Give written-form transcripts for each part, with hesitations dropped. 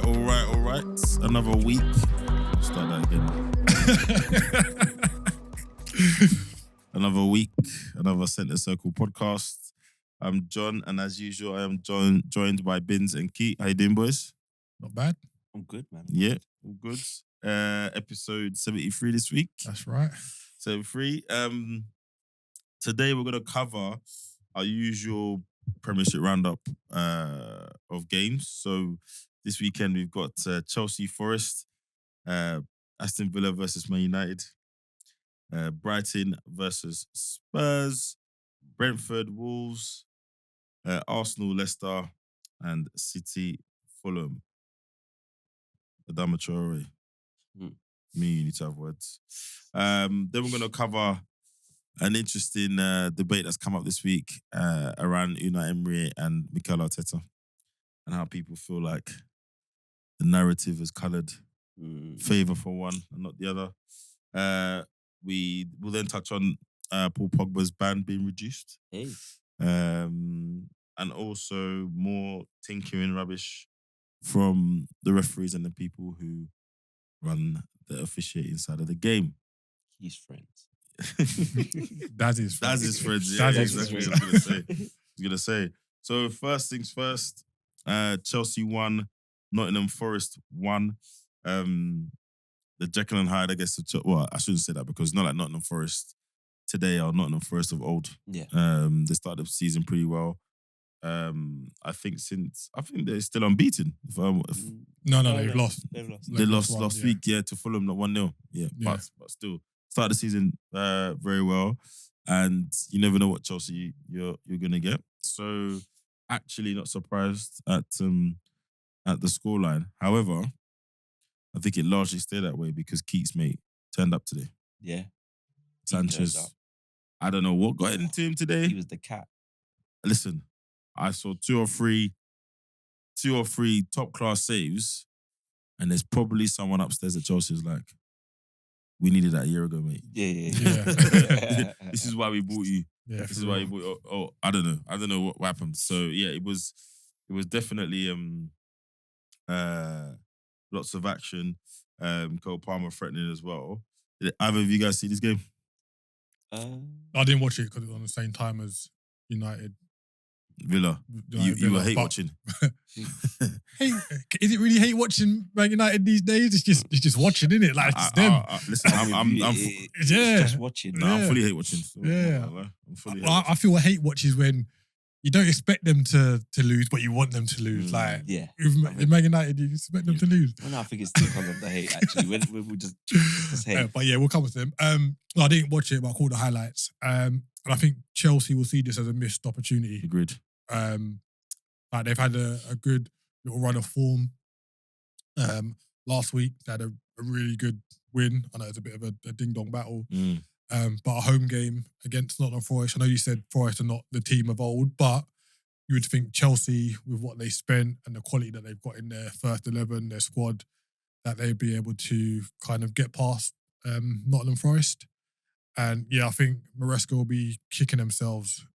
All right. Another week. Start that again. Another week, another Centre Circle podcast. I'm John, and as usual, I am joined by Bins and Keith. How you doing, boys? Not bad. I'm good, man. Yeah, all good. Episode 73 this week. That's right. 73. Today we're gonna cover our usual Premiership roundup of games. So this weekend we've got Chelsea Forest, Aston Villa versus Man United, Brighton versus Spurs, Brentford Wolves, Arsenal Leicester, and City Fulham. Adama Traore. Me, you need to have words. Then we're going to cover an interesting debate that's come up this week around Unai Emery and Mikel Arteta, and how people feel like the narrative is coloured favour for one and not the other. We will then touch on Paul Pogba's ban being reduced. Hey. And also more tinkering rubbish from the referees and the people who run the officiating side of the game. He's friends. That's his friend. That's his friends. Yeah, That's exactly his what I was gonna say. So first things first, Chelsea won, Nottingham Forest won. The Jekyll and Hyde, I guess. Well, I shouldn't say that because not like Nottingham Forest today or Nottingham Forest of old. Yeah. They started the season pretty well. I think they're still unbeaten. No, they've lost. They lost one, last yeah. week, to Fulham, not 1-0. Yeah, Yeah. But still started the season very well, and you never know what Chelsea you're gonna get. So actually, not surprised at the scoreline. However, I think it largely stayed that way because Keats' mate turned up today. Yeah. Sanchez. turned up. I don't know what got into him today. He was the cat. Listen, I saw two or three top class saves, and there's probably someone upstairs at Chelsea who's like, "We needed that a year ago, mate. Yeah. This is why we bought you. Yeah, This is why you bought. Oh, I don't know what happened. So yeah, it was definitely lots of action. Cole Palmer threatening as well. Did either of you guys see this game? I didn't watch it because it was on the same time as United. Villa. You were hate watching. Hey, is it really hate watching Man United these days? It's just watching, isn't it? Like it's them. Listen, I'm It's Yeah. just watching. No, I'm Yeah. fully hate watching. So Yeah. I'm fully I feel hate watches when you don't expect them to lose, but you want them to lose. Like Yeah. with Man United, you expect them to lose. Well, no, I think it's because of the hate, actually. We just hate. But yeah, we'll come with them. I didn't watch it, but I caught the highlights. And I think Chelsea will see this as a missed opportunity. agreed. Like they've had a good little run of form. Last week they had a really good win. I know it's a bit of a ding dong battle. But a home game against Nottingham Forest. I know you said Forest are not the team of old, but you would think Chelsea, with what they spent and the quality that they've got in their first 11, their squad, that they'd be able to kind of get past Nottingham Forest. And yeah, I think Maresca will be kicking themselves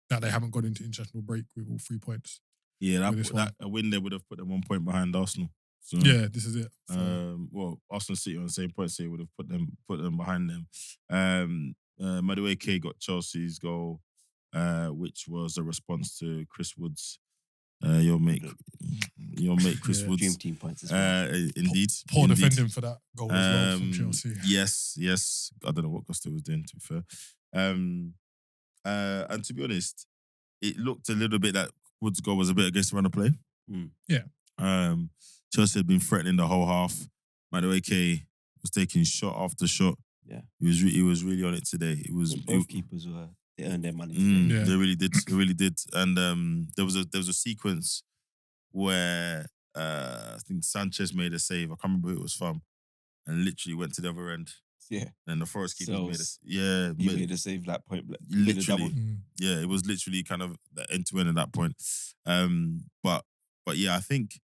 that they haven't gone into international break with all 3 points. Yeah, With this one. a win there would have put them 1 point behind Arsenal. So, Yeah, this is it. So, well, Arsenal City on the same point, so it would have put them behind them. Madueke got Chelsea's goal, which was a response to Chris Wood's. Your mate Chris Yeah. Wood's. Dream team points as well. Indeed. poor indeed. defending for that goal as well from Chelsea. Yes. I don't know what Costa was doing, to be fair. And to be honest, it looked a little bit like Wood's goal was a bit against the run of play. Yeah. Chelsea had been threatening the whole half. Madueke was taking shot after shot. Yeah. He was really on it today. It was Both keepers they earned their money. Yeah. They really did. And there was a sequence where I think Sanchez made a save. I can't remember who it was from, and literally went to the other end. Yeah. And the Forest keepers So, made He made a save like point blank. literally. Mm. Yeah, it was literally kind of the end to end at that point. But yeah, I think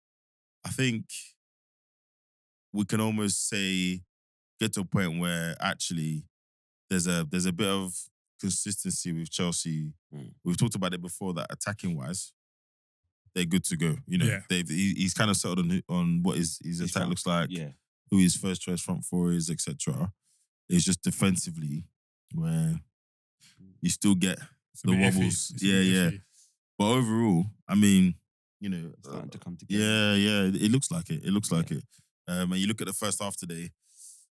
we can almost say get to a point where actually there's a bit of consistency with Chelsea. We've talked about it before that attacking wise, they're good to go. You know, Yeah. he's kind of settled on what his attack front, looks like, Yeah. who his first choice front four is, etc. It's just defensively where you still get It's a the bit iffy. wobbles. It's a Yeah, bit yeah. iffy. But overall, I mean, you know, It's starting to come together. yeah, it looks like it. It looks like it. And you look at the first half today,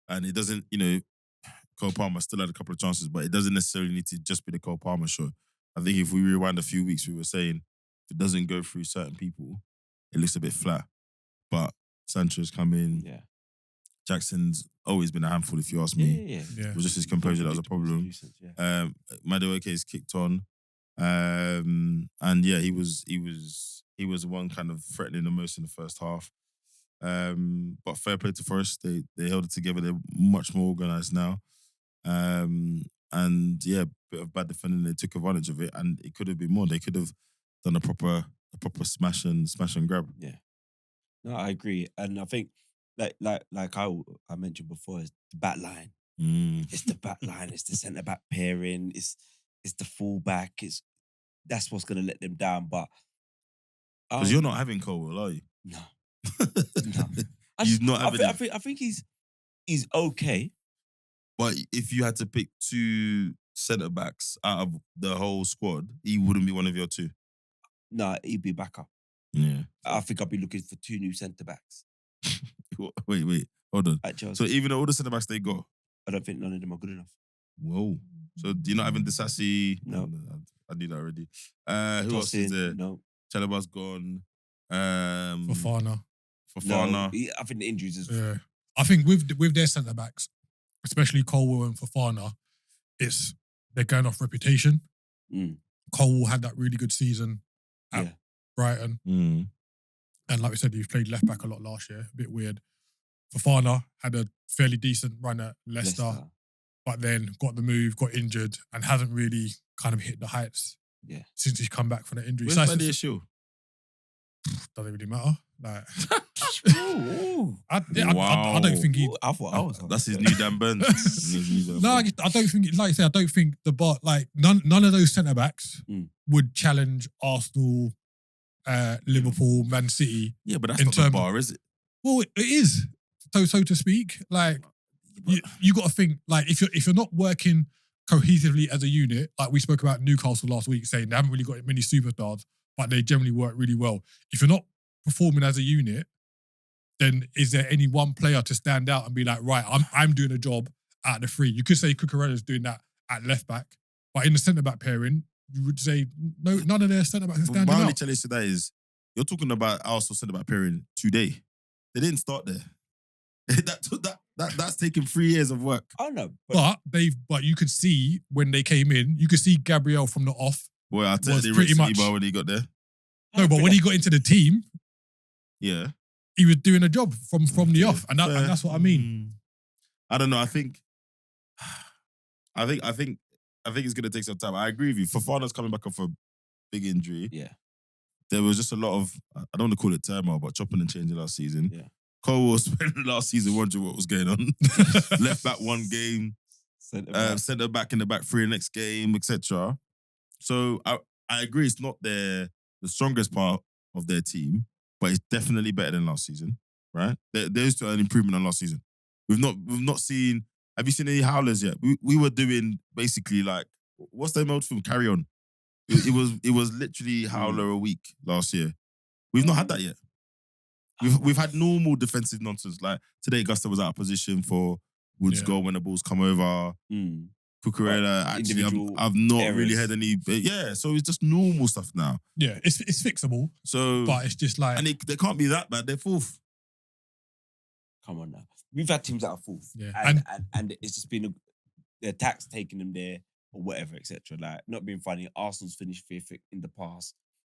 and it doesn't, you know, Cole Palmer still had a couple of chances, but it doesn't necessarily need to just be the Cole Palmer show. I think if we rewind a few weeks, we were saying if it doesn't go through certain people, it looks a bit flat. But Sancho's come in. Yeah. Jackson's always been a handful, if you ask me. Yeah. It was just his composure that was a problem. Yeah. Madueke's kicked on. And yeah, he was the one kind of threatening the most in the first half. But fair play to Forest. They held it together. They're much more organised now. And yeah, bit of bad defending. They took advantage of it, and it could have been more. They could have done a proper smash and grab. Yeah. No, I agree, and I think like I mentioned before, it's the back line. It's the back line. It's the centre back pairing. It's the full back. That's what's gonna let them down. But Because you're not having Colwell, are you? No. He's not having. I think he's okay. But if you had to pick two centre backs out of the whole squad, he wouldn't be one of your two. No, he'd be backup. Yeah. I think I'd be looking for two new centre backs. Wait, hold on. At Chelsea. So even though all the centre backs they got, I don't think none of them are good enough. whoa. So you're not having Disassi? No. I knew that already. Who else is there? No. Chalaba's gone. Fofana. Fofana. I think the injuries is. Yeah. I think with their centre backs, especially Colwell and Fofana, they're going off reputation. Colwell had that really good season at Brighton. And like we said, he played left back a lot last year. A bit weird. Fofana had a fairly decent run at Leicester, but then got the move, got injured, and hasn't really kind of hit the heights since he's come back from the injury. Where's the issue? Doesn't really matter. Like, Ooh. I don't think he. I thought I was. That's his new Dan Burns. No, I don't think. Like I said, I don't think the bar. Like none of those centre backs would challenge Arsenal, Liverpool, Man City. Yeah, but that's not the bar, is it? Well, it is. So to speak, like you got to think, like if you're not working cohesively as a unit, like we spoke about Newcastle last week, saying they haven't really got many superstars, but they generally work really well. If you're not performing as a unit, then is there any one player to stand out and be like, right, I'm doing a job out of the three? You could say Cucurella's doing that at left back, but in the centre back pairing, you would say no, none of their centre backs are standing My only out. challenge to that is you're talking about Arsenal centre back pairing today. They didn't start there. That's taken 3 years of work. Oh no, but you could see when they came in, you could see Gabriel from the off. Well, I tell you, they pretty much when he got there. No, but when he got into the team, yeah, he was doing a job from the off, and that's what I mean. I don't know. I think it's gonna take some time. I agree with you. Fofana's coming back off a big injury. Yeah, there was just a lot of, I don't want to call it turmoil, but chopping and changing last season. Yeah, Cole spent last season wondering what was going on. Left back one game, centre back in the back three next game, etc. So I agree. It's not the strongest part of their team, but it's definitely better than last season, right? There's an improvement on last season. We've not seen. Have you seen any howlers yet? We were doing basically like, what's their old film? Carry On. It was literally howler a week last year. We've not had that yet. We've had normal defensive nonsense. Like today, Gusta was out of position for Woods' goal when the balls come over. Cucurella, actually, I've not really had any. Yeah, so it's just normal stuff now. Yeah, it's fixable. So, but it's just like, and they can't be that bad. They're fourth. Come on now, we've had teams that are fourth, and it's just been the attacks taking them there or whatever, etc. Like not being funny. Arsenal's finished fifth in the past,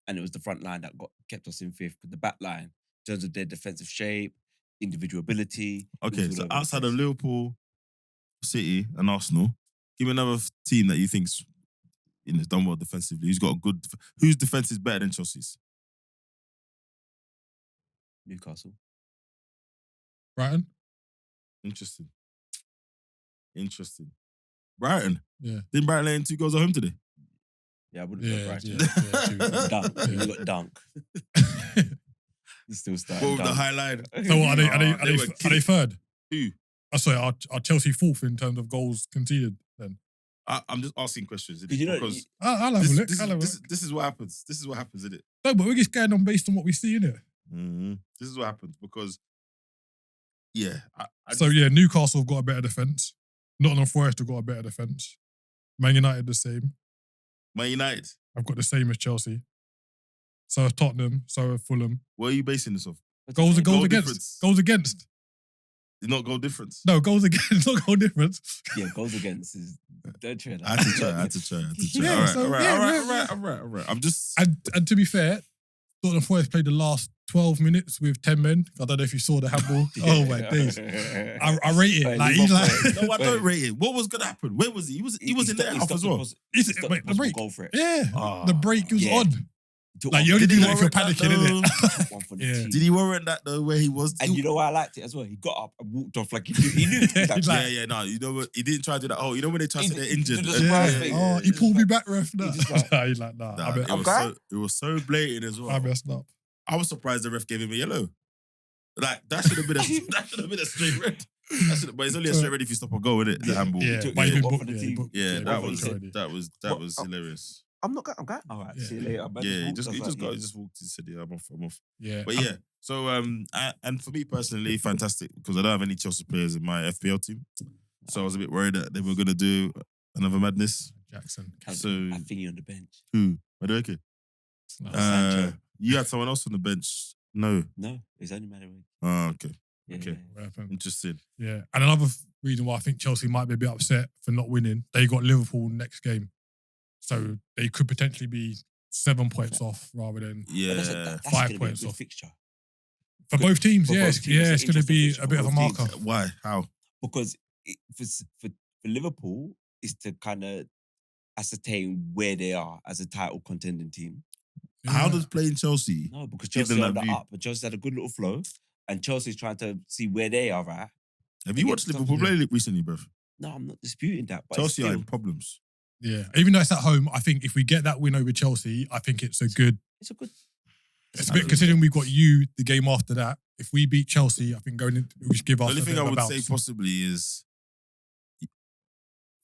and it was the front line that kept us in fifth. But the back line, in terms of their defensive shape, individual ability. Okay, so outside of Liverpool, City, and Arsenal, give me another team that you think's done well defensively. Who's got a good? Whose defense is better than Chelsea's? Newcastle. Brighton. Interesting. Brighton. Yeah. Didn't Brighton lay in 2 goals at home today? Yeah, I wouldn't go Brighton. Yeah. Dunk. Yeah. You got Dunk. He's still starting. What with the high line? So what, are they third? Who? Oh, sorry, are Chelsea fourth in terms of goals conceded then? I'm just asking questions. You know, because I'll have a look. this is what happens. This is what happens, isn't it? No, but we're just going on based on what we see, innit? Mm-hmm. This is what happens because, yeah. Newcastle have got a better defence. Nottingham Forest have got a better defence. Man United the same. Man United. I've got the same as Chelsea. So have Tottenham. So have Fulham. Where are you basing this off? Goals against. Difference. Goals against. Not goal difference. No, goals against, not goal difference. Yeah, goals against is. Don't try that. I had to try. Yeah, all right. I'm just. And to be fair, Tottenham Forest played the last 12 minutes with 10 men. I don't know if you saw the handball. Oh my days. I rate it. Like, he's like, no, I don't rate it. What was gonna happen? Where was he? He was in there half as well. The break. Goal for it. Yeah. The break was on. Like, you only do that if you're panicking, innit? One for the team. Did he warrant that though, where he was? And you know why I liked it as well? He got up and walked off like he knew. No, you know what? He didn't try to do that. Oh, you know when they try to say they're injured? Oh, he pulled me back, ref. He's like, it was so blatant as well. I messed up. I was surprised the ref gave him a yellow. Like, that should have been a straight red. But it's only a straight red if you stop a goal, innit? The handball. That was hilarious. I'm going. All right, see you later. He just walked. He said, I'm off. Yeah. But yeah, so, and for me personally, fantastic, because I don't have any Chelsea players in my FPL team. So I was a bit worried that they were going to do another madness. Jackson. So I think you're on the bench. Who? Madueke? Sancho. You had someone else on the bench? No, it's only Madueke. Oh, okay. Yeah. Okay. Interesting. Yeah. And another reason why I think Chelsea might be a bit upset for not winning, they got Liverpool next game. So they could potentially be 7 points off rather than that's 5 points off. Fixture. For both teams, it's going to be a bit of a marker. Why? How? Because for Liverpool, is to kind of ascertain where they are as a title contending team. Yeah. How does playing Chelsea? No, because Chelsea are up, but Chelsea had a good little flow, and Chelsea's trying to see where they are at. Have you watched Liverpool play recently, bruv? No, I'm not disputing that. But Chelsea are in problems. Yeah, even though it's at home, I think if we get that win over Chelsea, I think it's a good. It's a good. It's a bit considering we've got you the game after that. If we beat Chelsea, I think going in, it would give us. The only thing I would say possibly is,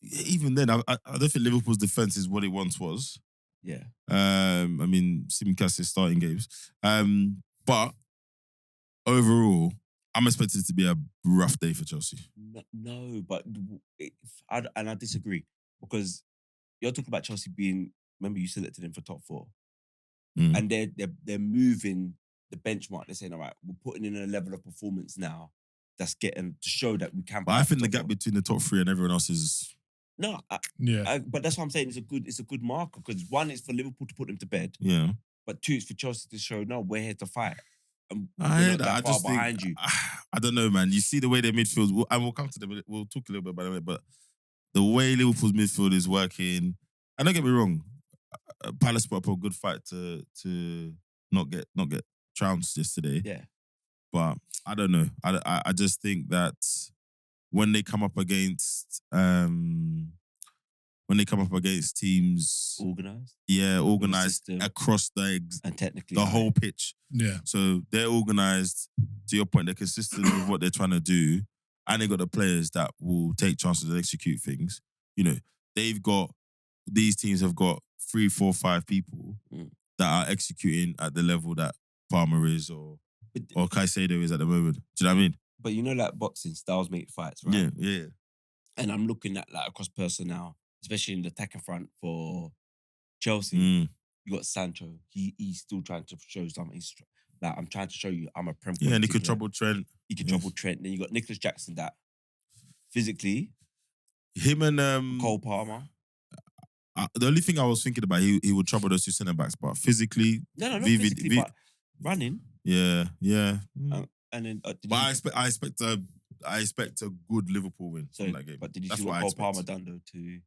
even then, I don't think Liverpool's defense is what it once was. Yeah. I mean, Simicas is starting games. But overall, I'm expecting it to be a rough day for Chelsea. No, but I disagree, because you're talking about Chelsea being. Remember, you selected them for top 4, and they're moving the benchmark. They're saying, all right, we're putting in a level of performance now that's getting to show that we can. But I think the gap between the top 3 and everyone else is. No, but that's what I'm saying. It's a good marker, because one is for Liverpool to put them to bed. Yeah. But 2 is for Chelsea to show, no, we're here to fight. And I hear that. I just think, behind you. I don't know, man. You see the way their midfield, and we'll come to them. We'll talk a little bit about it, but the way Liverpool's midfield is working, and don't get me wrong, Palace put up a good fight to not get trounced yesterday. Yeah. But I don't know. I just think that when they come up against teams organized across and technically the whole pitch. Yeah. So they're organized, to your point, they're consistent with what they're trying to do, and they got the players that will take chances and execute things. You know, these teams have got 3, 4, 5 people that are executing at the level that Palmer is or Caicedo is at the moment. Do you know what I mean? But you know, like boxing, styles make fights, right? Yeah. And I'm looking at like across personnel, especially in the attacking front for Chelsea. You got Sancho. He's still trying to show something. He's like, I'm trying to show you I'm a Prem. Yeah, and he could trouble Trent. He could trouble Trent. Then you got Nicholas Jackson that physically, him and Cole Palmer. The only thing I was thinking about, he would trouble those 2 centre backs, but physically, not physically, but running. Yeah. And then, but I expect a good Liverpool win from that game. But did you see what Cole Palmer done though to?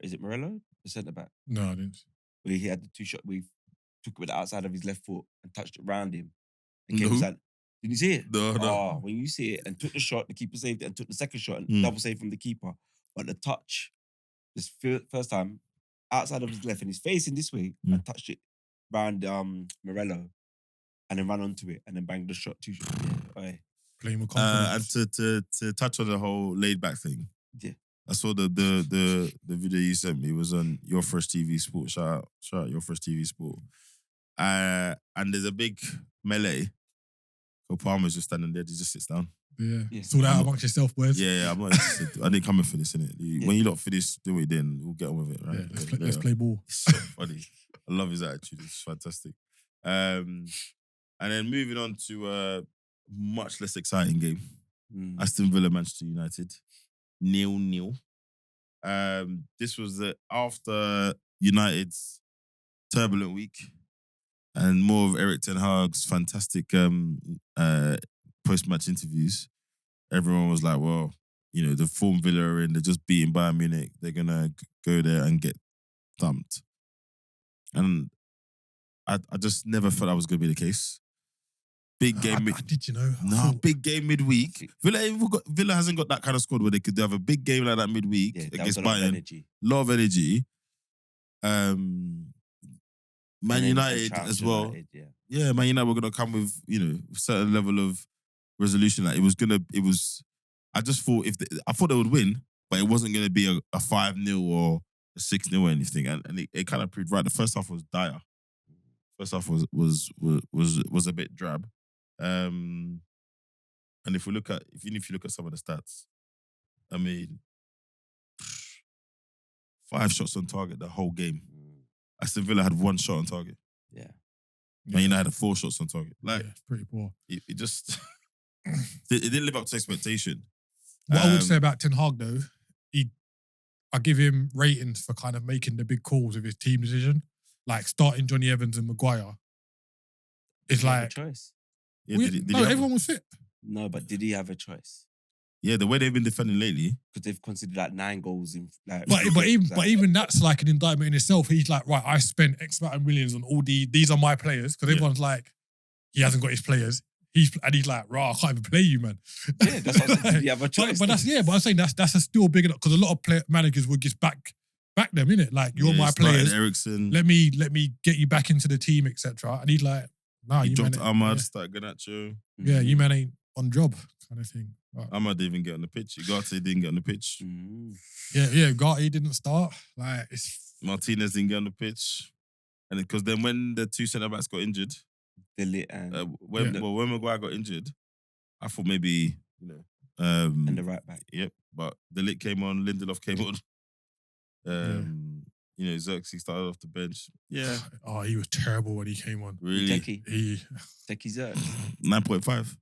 Is it Morello, the centre back? No, I didn't. Where he had the 2 shot. We took it with the outside of his left foot and touched it round him. And was like, did you see it? No. Oh, when you see it and took the shot, the keeper saved it and took the second shot and double save from the keeper. But the touch, this first time, outside of his left, and he's facing this way, and touched it round Morello, and then ran onto it, and then banged the shot. 2 shots. Yeah, oi. Playing with And confidence. to touch on the whole laid back thing. Yeah. I saw the video you sent me. It was on Your Fresh TV Sport. Shout out Your Fresh TV Sport. And there's a big melee. So Palmer's just standing there. He just sits down. Yeah. Sort out amongst yourself, boys. Yeah, I'm not interested. I didn't come in for this, innit? When you lot finish doing it, then we'll get on with it, right? Yeah, let's play ball. It's so funny. I love his attitude. It's fantastic. And then moving on to a much less exciting game. Aston Villa, Manchester United. 0-0. This was after United's turbulent week and more of Erik Ten Hag's fantastic post-match interviews. Everyone was like, well, the form Villa are in, they're just beating Bayern Munich. They're going to go there and get thumped. And I just never thought that was going to be the case. Big game. Big game midweek. Villa hasn't got that kind of squad where they could have a big game like that midweek against Bayern. Lot of energy. Man United as well. Yeah, Man United were gonna come with a certain level of resolution. Like I just thought I thought they would win, but it wasn't gonna be a 5-0 or a 6-0 or anything. And it kind of proved right. The first half was dire. First half was a bit drab. And if you look at some of the stats, I mean, 5 shots on target the whole game. Aston Villa had 1 shot on target. Yeah. Man United had 4 shots on target. Like, it's pretty poor. It just it didn't live up to expectation. What I would say about Ten Hag though, I give him ratings for kind of making the big calls with his team decision, like starting Johnny Evans and Maguire. It's did he like have a choice. Yeah, everyone was fit. No, but did he have a choice? Yeah, the way they've been defending lately, because they've conceded like 9 goals in. Like, but even that's like an indictment in itself. He's like, right, I spent X amount of millions on all these are my players, because everyone's like, he hasn't got his players. He's like, right, I can't even play you, man. Yeah, that's what I said. Did he have a choice? But I'm saying that's a still big enough, because a lot of managers would just back them, innit? Like, you're my players. Eriksen. Let me get you back into the team, etc. And he's like, nah, he you dropped man. Ahmad, started Garnacho. Yeah, you man ain't on job, kind of thing. Right. Ahmad didn't even get on the pitch. Ugarte didn't get on the pitch. Yeah, Ugarte didn't start. Like, Martinez didn't get on the pitch. And because then when the 2 centre backs got injured, when Maguire got injured, I thought maybe and the right back. Yep, but De Ligt came on, Lindelof came on. Xerxes started off the bench. Yeah. Oh, he was terrible when he came on. Really? Techie Xerxes. 9.5.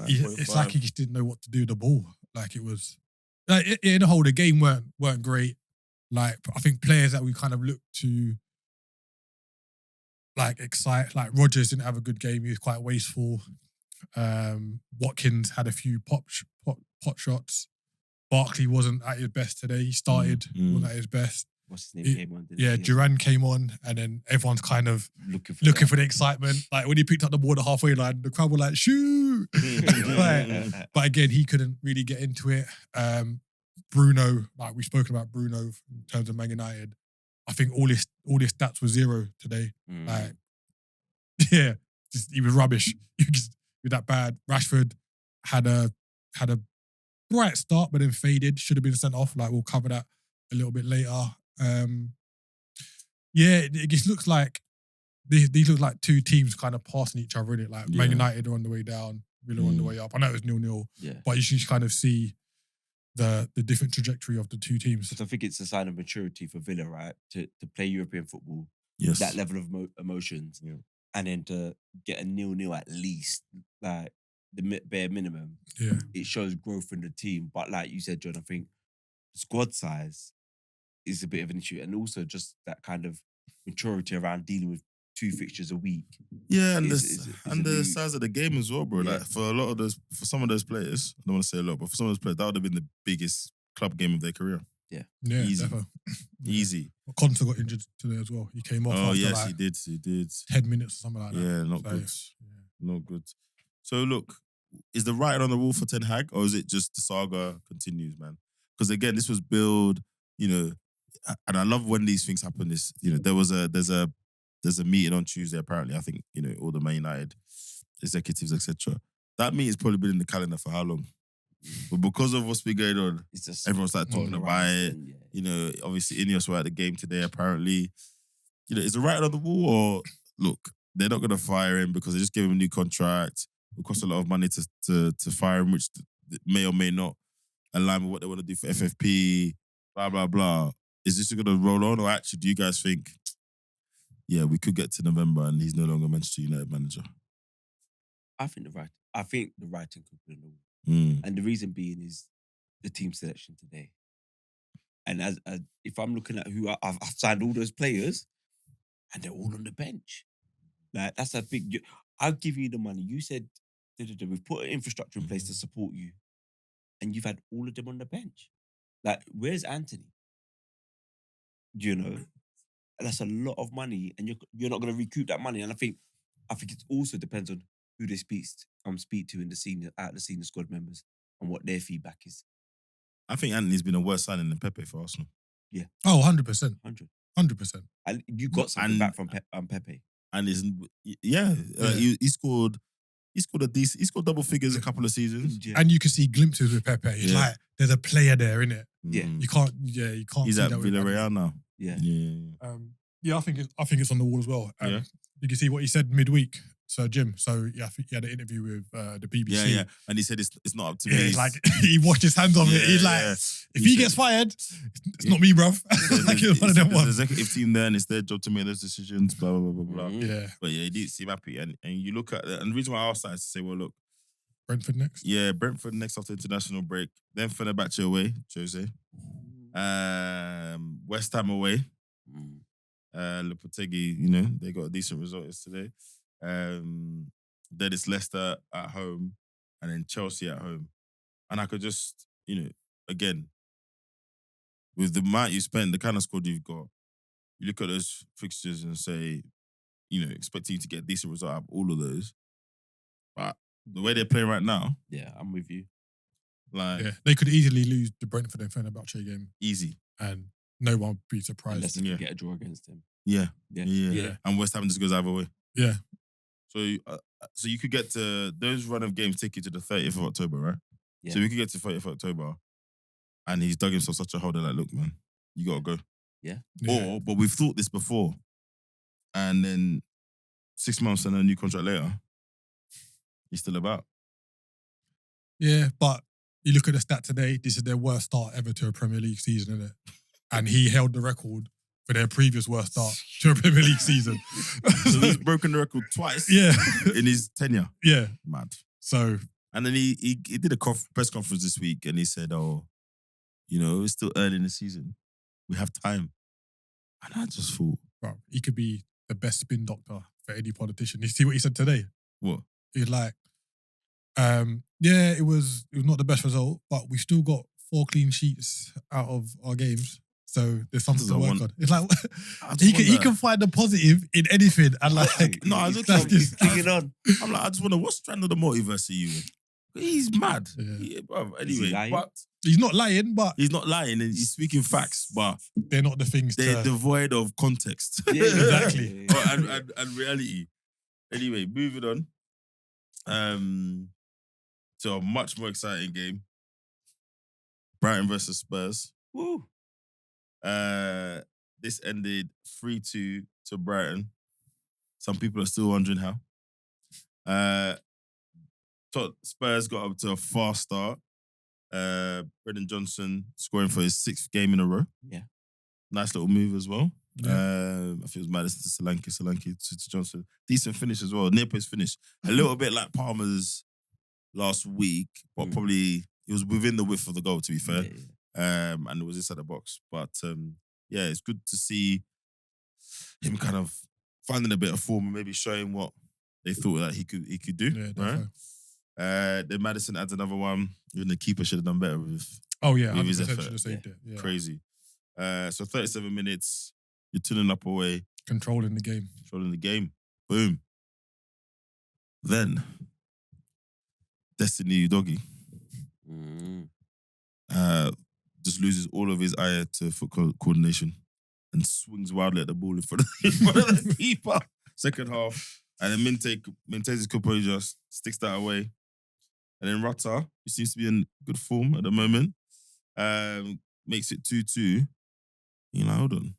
It's like he just didn't know what to do with the ball. Like, it was like, in the whole, the game weren't great. Like, I think players that we kind of looked to like excite, like Rodgers didn't have a good game. He was quite wasteful. Watkins had a few pot shots. Barkley wasn't at his best today. He started, wasn't at his best. What's his name came on? Duran came on, and then everyone's kind of looking for the excitement. Like, when he picked up the ball at the halfway line, the crowd were like, shoot! But again, he couldn't really get into it. Bruno, like we've spoken about Bruno in terms of Man United, I think all his stats were 0 today. Like, yeah, he was rubbish. He was that bad. Rashford had a bright start, but then faded. Should have been sent off. Like, we'll cover that a little bit later. It just looks like these look like 2 teams kind of passing each other in it. Like, Man United are on the way down, Villa on the way up. I know it was 0-0, but you should kind of see the different trajectory of the 2 teams. Because I think it's a sign of maturity for Villa, right? To play European football, that level of emotions, and then to get a 0-0 at least, like the bare minimum. Yeah, it shows growth in the team. But like you said, John, I think squad size is a bit of an issue, and also just that kind of maturity around dealing with 2 fixtures a week. Yeah, and the size of the game as well, bro. Yeah. Like, for some of those players, I don't want to say a lot, but for some of those players, that would have been the biggest club game of their career. Yeah, easy, definitely. Easy. Conte got injured today as well. He came off. Oh yes, like he did. 10 minutes or something like that. Yeah, not good. Not good. So look, is the writing on the wall for Ten Hag, or is it just the saga continues, man? Because again, this was billed, and I love when these things happen. This, there's a meeting on Tuesday. Apparently, I think all the Man United executives, etc. That meeting's probably been in the calendar for how long? But because of what's been going on, It's just everyone started talking about it. Yeah. Obviously Ineos were at the game today. Apparently, is it right on the wall, or look, they're not going to fire him because they just gave him a new contract. It costs a lot of money to fire him, which may or may not align with what they want to do for FFP. Blah blah blah. Is this going to roll on, or actually, do you guys think, yeah, we could get to November and he's no longer Manchester United manager? I think the writing could be on the wall. Mm. And the reason being is the team selection today. And as if I'm looking at who I've signed all those players, and they're all on the bench. Like, that's a big. I'll give you the money. You said we've put an infrastructure in place to support you, and you've had all of them on the bench. Like, where's Anthony? That's a lot of money, and you're not going to recoup that money. And I think it also depends on who they speak to in the senior squad members and what their feedback is. I think Anthony's been a worse signing than Pepe for Arsenal. Yeah. Oh, 100%. 100%. And you got something back from Pepe. And he scored. He scored double figures a couple of seasons. Yeah. And you can see glimpses with Pepe. It's like there's a player there, innit? Yeah. You can't. He's see at that Villarreal now. Yeah. I think it's on the wall as well. Did you see what he said midweek, Sir Jim? So I think he had an interview with the BBC. Yeah, and he said it's not up to me. Like he washed his hands off it. He's like, if he gets fired, it's not me, bruv. Like it's one of them ones. The executive team there, and it's their job to make those decisions. Blah blah blah blah. Yeah, but he did seem happy, and you look at and the reason why I asked that is to say, well, look, Brentford next. Yeah, Brentford next after international break. Then Fenerbahce away, Jose. West Ham away. Lopetegui, they got a decent result yesterday. Then it's Leicester at home, and then Chelsea at home. And I could just, again, with the amount you spend, the kind of squad you've got, you look at those fixtures and say, expecting you to get a decent result out of all of those. But the way they're playing right now, yeah, I'm with you. They could easily lose the Brentford and Fenerbahce game. Easy. And no one would be surprised. Unless they can get a draw against him. Yeah. Yeah. And West Ham just goes either way. Yeah. So you could get to, those run of games take you to the 30th of October, right? Yeah. So we could get to 30th of October, and he's dug himself such a hole. They're like, look, man, you got to go. Yeah. But we've thought this before, and then 6 months and a new contract later, he's still about. Yeah, but you look at the stat today, this is their worst start ever to a Premier League season, isn't it? And he held the record for their previous worst start to a Premier League season. So he's broken the record twice in his tenure. Yeah. Mad. So... And then he did a press conference this week, and he said, it's still early in the season. We have time. And I just thought... Bro, he could be the best spin doctor for any politician. You see what he said today? What? He's like, it was not the best result, but we still got 4 clean sheets out of our games. So there's something to work on. It's like he can find the positive in anything, and like no, I look at he's kicking on. I'm like, I just wonder what strand of the multiverse are you in? He's mad. Yeah. Anyway, but he's not lying, but he's not lying, and he's speaking facts, but they're not the things. They're devoid of context. Yeah, exactly. and reality. Anyway, moving on. To a much more exciting game. Brighton versus Spurs. Woo. This ended 3-2 to Brighton. Some people are still wondering how. Spurs got up to a fast start. Brendan Johnson scoring for his 6th game in a row. Yeah. Nice little move as well. Yeah. I think it was Madison to Solanke to Johnson. Decent finish as well. Near post finish. A little bit like Palmer's last week, but probably it was within the width of the goal, to be fair. Yeah. And it was inside the box. But it's good to see him kind of finding a bit of form and maybe showing what they thought that he could do. Yeah, definitely. Right? Then Maddison adds another one. Even the keeper should have done better with his effort. Should have saved it. Yeah. Crazy. So 37 minutes, you're tuning up away. Controlling the game. Boom. Then, Destiny Doggy. just loses all of his eye to foot coordination and swings wildly at the ball in front of the keeper. Second half. And then maintains his composure, sticks that away. And then Rutter, who seems to be in good form at the moment, makes it 2-2. Hold on.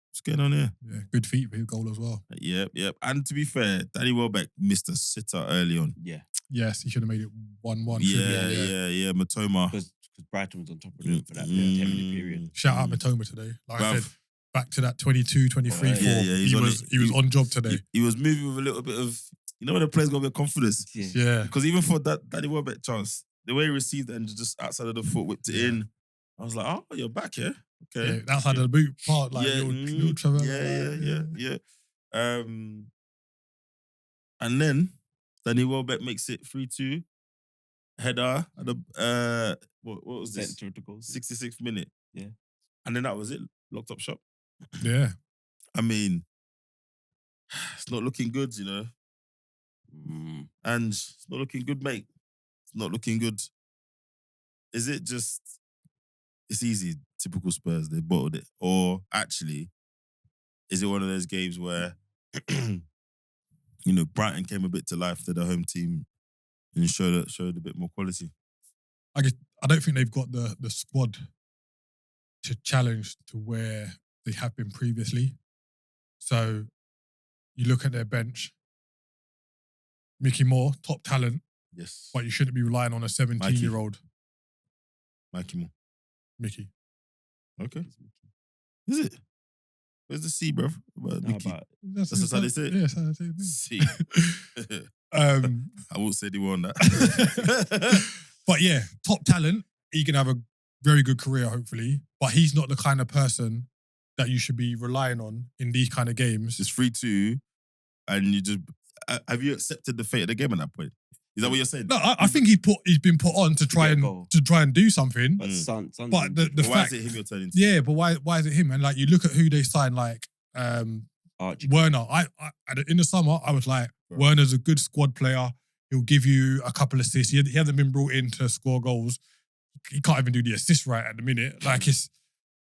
What's going on here? Yeah, good feet for his goal as well. Yep. And to be fair, Danny Welbeck missed a sitter early on. Yeah. Yes, he should have made it 1-1. Yeah. Matoma. Because Brighton was on top of them for that 10-minute period. Shout out Matoma today. Like I said, back to that 22, 23, 4. He was on job today. He was moving with a little bit of, when the player's got a bit of confidence. Yeah. Because even for that Danny Welbeck chance, the way he received it and just outside of the foot whipped it in, I was like, oh, you're back here. Okay. Yeah, outside of the boot part, like little Trevor. Yeah. And then Danny Welbeck makes it 3-2. Header at the what was this? 66th minute. Yeah. And then that was it. Locked up shop. Yeah. I mean, it's not looking good, And it's not looking good, mate. It's not looking good. Is it just, it's easy, typical Spurs, they bottled it? Or actually, is it one of those games where, Brighton came a bit to life to the home team and showed a bit more quality? I don't think they've got the squad to challenge to where they have been previously. So you look at their bench, Mickey Moore, top talent. Yes. But you shouldn't be relying on a 17-year-old. Mikey Moore. Mickey. Okay. Is it? Where's the C, bruv? Mickey. That's how they say it? Yeah, that's how they say it. C. I won't say they won that. But yeah, top talent. He can have a very good career, hopefully. But he's not the kind of person that you should be relying on in these kind of games. It's 3-2, and you just... have you accepted the fate of the game at that point? Is that what you're saying? No, I think he's been put on to try and do something. But but the why fact, is it him you're turning to? Yeah, but why is it him? And like you look at who they signed, like Werner. I in the summer I was like, Werner's a good squad player. He'll give you a couple of assists. He hasn't been brought in to score goals. He can't even do the assist right at the minute. Like He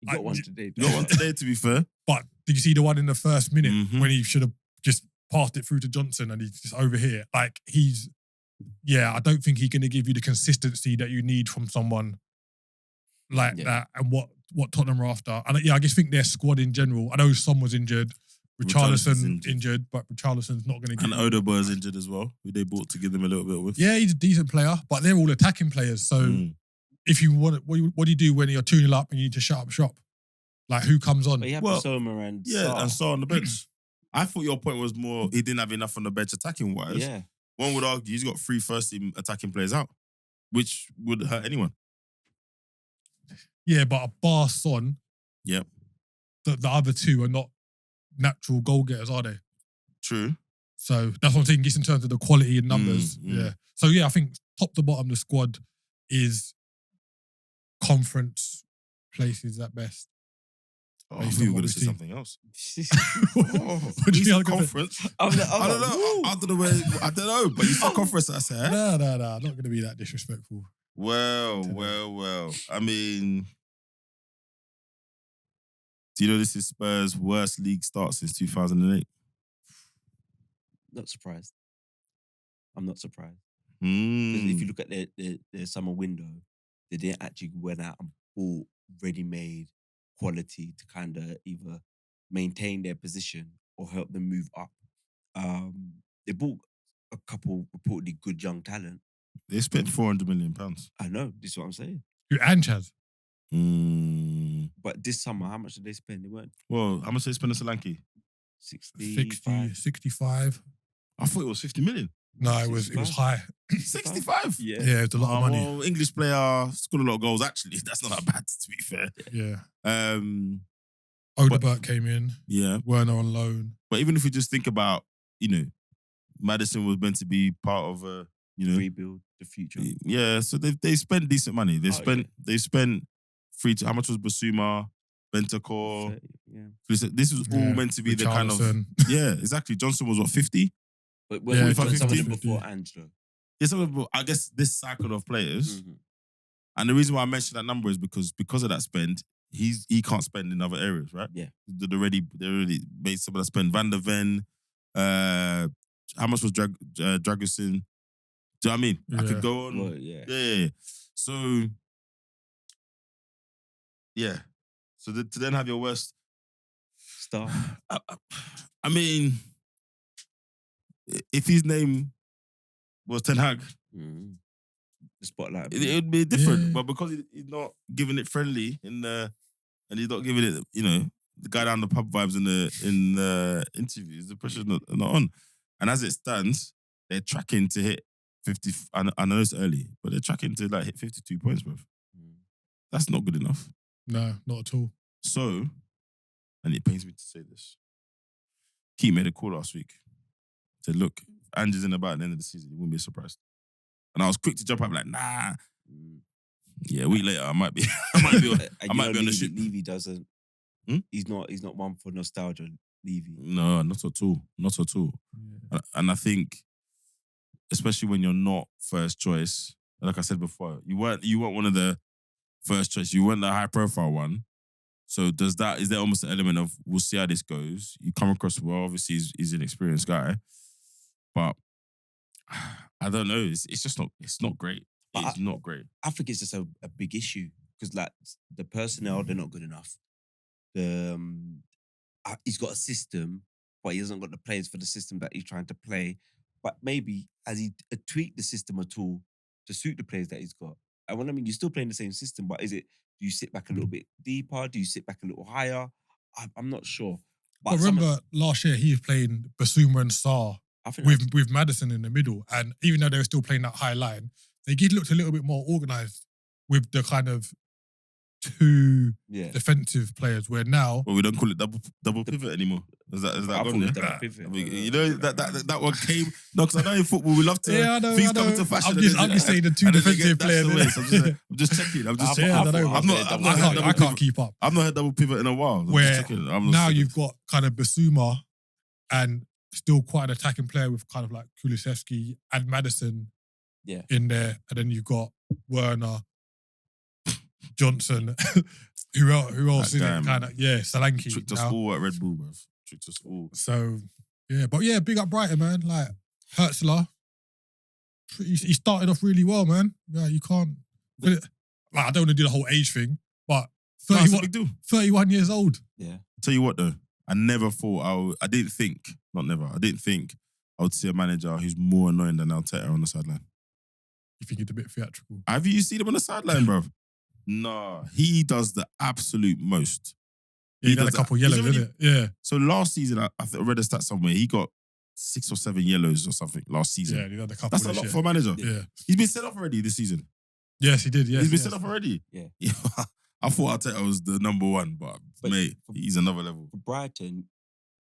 got one today. You got one today, to be fair. But did you see the one in the first minute when he should have just passed it through to Johnson and he's just over here? Like I don't think he's going to give you the consistency that you need from someone like that and what Tottenham are after. And I just think their squad in general, I know Son was injured, Richarlison injured, but Richarlison's not going to get... And Odegaard is injured as well, who they bought to give them a little bit with. Yeah, he's a decent player, but they're all attacking players. So if you want, what do you do when you're 2-0 up and you need to shut up shop? Like, who comes on? But you have Basoma and Sarr. And Sarr on the bench. I thought your point was more he didn't have enough on the bench attacking wise. Yeah. One would argue he's got 3 first team attacking players out, which would hurt anyone. Yeah, but a bar Son, yep. The other two are not natural goal getters, are they? True. So that's what I'm saying, just in terms of the quality and numbers. Yeah. So yeah, I think top to bottom, the squad is conference places at best. I thought you were going to say something else. What do you mean conference? I don't know. I don't know. But you said conference, I said. No. I'm not going to be that disrespectful. Well. I mean, do you know this is Spurs' worst league start since 2008? Not surprised. I'm not surprised. Because if you look at their summer window, they didn't actually went out and bought ready-made quality to kind of either maintain their position or help them move up. They bought a couple reportedly good young talent. They spent £400 million. I know, this is what I'm saying. Who, Anchaz? But this summer, how much did they spend? They weren't. Well, how much did they spend on Solanke? 65. I thought it was 50 million. No, it was high. 65? Yeah, it's a lot of money. Well, English player, scored a lot of goals, actually. That's not that bad, to be fair. Yeah. Odegaard came in. Yeah. Werner on loan. But even if we just think about, Maddison was meant to be part of a, rebuild the future. Yeah, so they spent decent money. They spent how much was Basuma, Bentancur? Yeah. This was all meant to be the kind of... Yeah, exactly. Johnson was what, 50? But when some of them before Angelo. Yeah, I guess this cycle of players, And the reason why I mentioned that number is because of that spend, he can't spend in other areas, right? Yeah. They already made some of that spend. Van der Ven, how much was Dragusin? Do you know what I mean? I could go on. Well, yeah. Yeah. So, yeah. So to then have your worst Star. I mean, if his name was Ten Hag, the spotlight. it would be different. Yeah. But because he's not giving it friendly and he's not giving it, the guy down the pub vibes in the interviews, the pressure's not on. And as it stands, they're tracking to hit 50. I know it's early, but they're tracking to like hit 52 points, bro. That's not good enough. No, not at all. So, and it pains me to say this, Keith made a call last week. Said, look, Ange's in about the end of the season. You wouldn't be surprised. And I was quick to jump up like, nah. Yeah, a week later, I might be on the ship. Levy doesn't. He's not one for nostalgia, Levy. No, not at all. Not at all. Yeah. And I think, especially when you're not first choice, like I said before, you weren't one of the first choice. You weren't the high profile one. So is there almost an element of we'll see how this goes? You come across well, obviously he's an experienced guy. But I don't know. It's just not. It's not great. It's not great. I think it's just a big issue because like the personnel, they're not good enough. He's got a system, but he hasn't got the players for the system that he's trying to play. But maybe has he tweaked the system at all to suit the players that he's got? And when I mean, you're still playing the same system, but do you sit back a little bit deeper? Do you sit back a little higher? I'm not sure. But remember last year he was playing Basuma and Sarr with Maddison in the middle, and even though they were still playing that high line, they looked a little bit more organised with the kind of two defensive players. Where now, well, we don't call it double pivot anymore. Is that gone? Double pivot. I mean, that one came. No, because I know in football we love to. Yeah, I know. Things come into fashion. I'm just saying the two defensive players. I'm just checking. I'm not. I can't keep up. I've not had double pivot in a while. Where now you've got kind of Basuma and still quite an attacking player with kind of like Kulusevski and Maddison in there. And then you've got Werner, Johnson, who else is it? Kind of, Solanke. Tricked us all at Red Bull, bruv. Tricked us all. So, big up Brighton, man. Like, Hertzler, he started off really well, man. Yeah, you can't... Like, I don't want to do the whole age thing, but 31 years old. Yeah. Tell you what, though. I never thought I didn't think I would see a manager who's more annoying than Arteta on the sideline. You think it's a bit theatrical? Have you seen him on the sideline, bro? No, he does the absolute most. He got a couple yellows, didn't it? Yeah. So last season, I read a stat somewhere, he got 6 or 7 yellows or something last season. Yeah, he had a couple. That's a lot for a manager. Yeah. He's been sent off already this season. Yes, he did. Yes, he's been sent off already. Yeah. I thought Arteta was the number one, but mate, he's another level. For Brighton,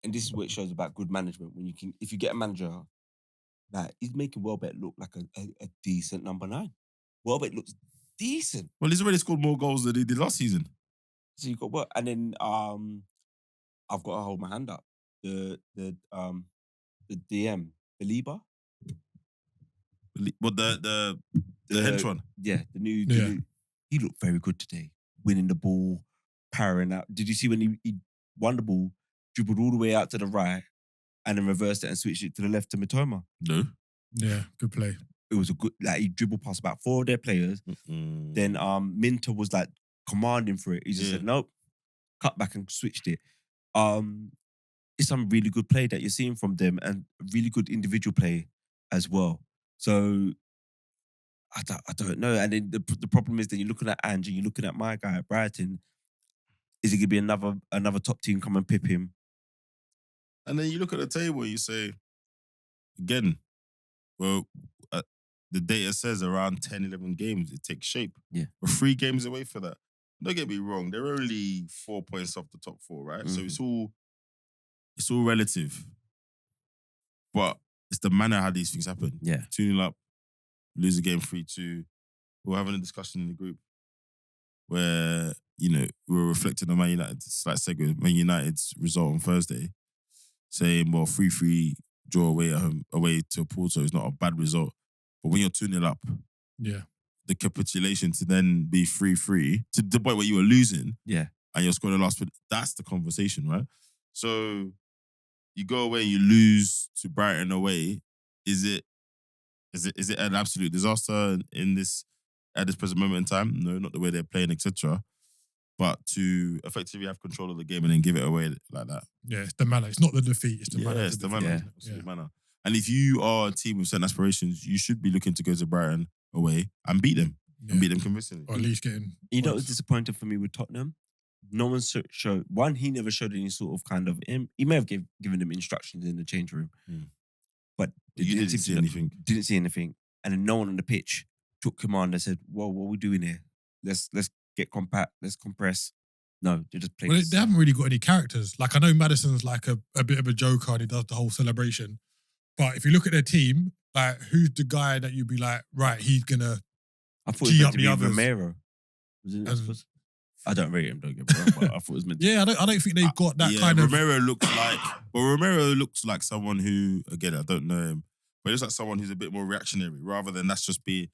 and this is what it shows about good management, if you get a manager, like he's making Welbeck look like a decent number 9. Welbeck looks decent. Well, he's already scored more goals than he did last season. So you got what? And then I've got to hold my hand up. The DM, Belieber. What the hench one? Yeah, the new. He looked very good today, winning the ball, powering out. Did you see when he won the ball, dribbled all the way out to the right, and then reversed it and switched it to the left to Mitoma? No. Yeah, good play. It was a good, like he dribbled past about 4 of their players. Then Minter was like commanding for it. He just said nope, cut back and switched it. It's some really good play that you're seeing from them and really good individual play as well. So I don't know. And then the problem is that you're looking at Ange and you're looking at my guy at Brighton. Is it going to be another top team come and pip him? And then you look at the table and you say, again, well, the data says around 10, 11 games, it takes shape. Yeah. We're 3 games away for that. Don't get me wrong, they're only 4 points off the top 4, right? So it's all relative. But it's the manner how these things happen. Yeah. 2-0 up, lose a game 3-2. We were having a discussion in the group where, we were reflecting on Man United, slight segue, Man United's result on Thursday, saying, well, 3-3 draw away at home, away to Porto is not a bad result. But when you're 2-0 up, the capitulation to then be 3-3 to the point where you were losing. Yeah. And you're scoring the last minute. That's the conversation, right? So you go away and you lose to Brighton away. Is it an absolute disaster at this present moment in time? No, not the way they're playing, etc. But to effectively have control of the game and then give it away like that. Yeah, it's the manner. It's not the defeat. It's the manner. It's the manner. Yeah. It's the manner. And if you are a team with certain aspirations, you should be looking to go to Brighton away and beat them. Yeah. And beat them convincingly. Or at least getting. You know, it was disappointing for me with Tottenham. No one showed. One, he never showed any sort of kind of. He may have given them instructions in the change room, but you didn't see anything. Didn't see anything, and then no one on the pitch took command and said, "Well, what are we doing here? Let's get compact. Let's compress." No, they just play. Well, they haven't really got any characters. Like, I know Maddison's like a bit of a joker and he does the whole celebration. But if you look at their team, like, who's the guy that you'd be like, right, he's gonna I thought it was G meant up to the be others? Romero. Was it? I don't rate him. Don't get me wrong, but I thought it was meant. Yeah, I don't think they've got that kind of. Romero looks like someone who, again, I don't know him, but he looks like someone who's a bit more reactionary rather than that's just be.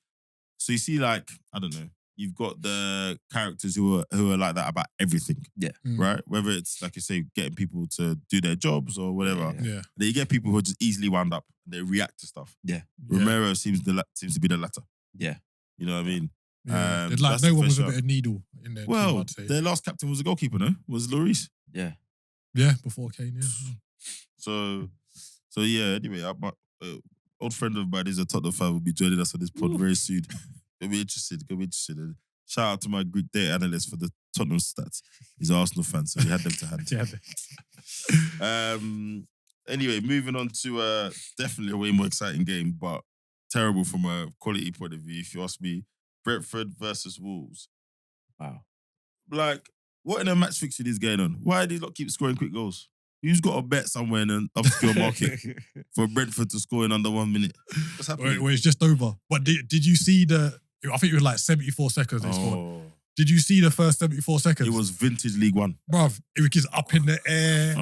So you see, like, I don't know, you've got the characters who are like that about everything. Yeah. Right? Whether it's, like you say, getting people to do their jobs or whatever. Yeah. Then you get people who are just easily wound up. They react to stuff. Yeah. Romero seems to be the latter. Yeah. You know what I mean? Yeah. That's Like, the no one was first a bit shot. of needle in there. Well, I'd say. their last captain was a goalkeeper, no? Was Lloris. Yeah. Yeah, before Kane, yeah. So yeah, anyway, my old friend of mine is a Tottenham fan, will be joining us on this pod very soon. Gonna be interested. And shout out to my Greek data analyst for the Tottenham stats. He's an Arsenal fan, so he had them to hand. Anyway, moving on to definitely a way more exciting game, but terrible from a quality point of view, if you ask me. Brentford versus Wolves. Wow. Like, what in a match fixture is going on? Why do they not keep scoring quick goals? Who's got a bet somewhere in an obscure market for Brentford to score in under 1 minute? What's happening? Well, it's just over. But did you see I think it was like 74 seconds they scored. Did you see the first 74 seconds? It was vintage League One. Bruv, it was just up in the air,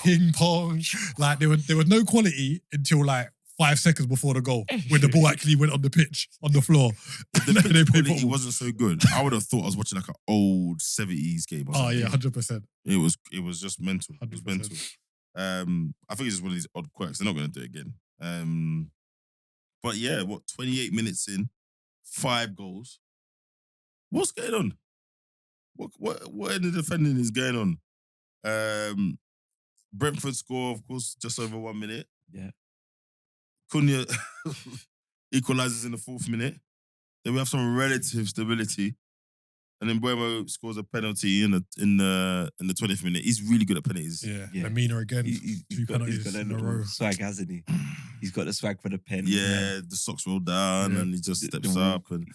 ping pong. Like, there was no quality until like 5 seconds before the goal, when the ball actually went on the pitch, on the floor. The pitch quality wasn't so good. I would have thought I was watching like an old 70s game or something. Oh yeah, 100%. It was just mental. 100%. It was mental. I think it's just one of these odd quirks. They're not going to do it again. But yeah, 28 minutes in, 5 goals. What's going on? What in the defending is going on? Brentford score, of course, just over 1 minute. Yeah. Cunha equalises in the 4th minute. Then we have some relative stability. And then Buemo scores a penalty in the 20th minute. He's really good at penalties. Yeah. Lamina again. He's got in a row. swag, hasn't he? He's got the swag for the pen. Yeah, the socks roll down and he just steps up. And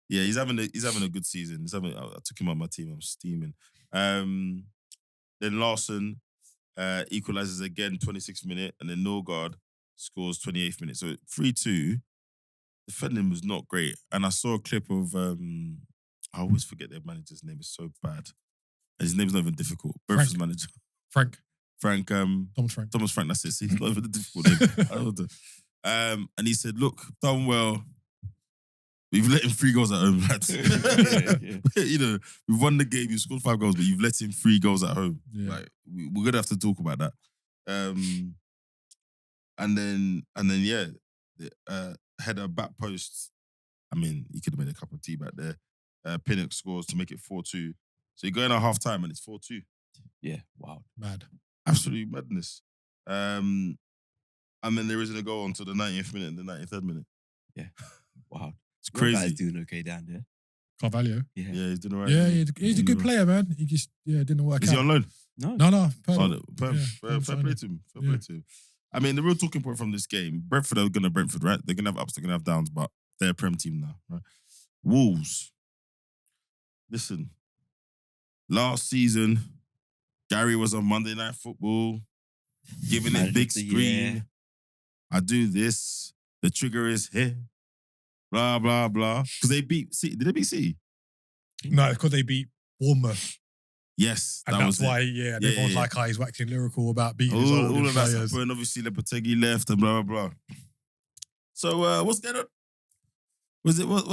yeah, he's having a good season. I took him on my team. I'm steaming. Then Larson equalises again, 26th minute. And then Norgard scores 28th minute. So 3-2. Defending was not great. And I saw a clip of... I always forget their manager's name. It's so bad. And his name's not even difficult. Brentford's manager. Frank. Thomas Frank, that's it. See, it's not even a difficult name. And he said, look, done well. We've let him 3 goals at home, lads. You know, we've won the game, you've scored 5 goals, but you've let him 3 goals at home. Yeah. Like, we're going to have to talk about that. And then yeah, header back post. I mean, he could have made a cup of tea back there. Pinnock scores to make it 4-2. So you're going at half time and it's 4-2. Yeah, wow. Mad. Absolute madness. And then there isn't a goal until the 90th minute and the 93rd minute. Yeah. Wow. It's crazy. Guy's doing okay down there. Carvalho. Yeah. Yeah, he's doing all right. Yeah, he's a good player, man. He just, didn't work out. Is he on loan? No. No. Fair play to him. Fair play to him. I mean, the real talking point from this game, Brentford are going to Brentford, right? They're going to have ups, they're going to have downs, but they're a Prem team now, right? Wolves. Listen, last season, Gary was on Monday Night Football, giving it big screen. I do this. The trigger is here. Blah, blah, blah. Because they beat City. Did they beat City? No, it's because they beat Bournemouth. Yes. And that's why, everyone's like, he's waxing lyrical about beating his old all of that players. stuff. And obviously, Lopetegui left and blah, blah, blah. So, what's going on? Was it what?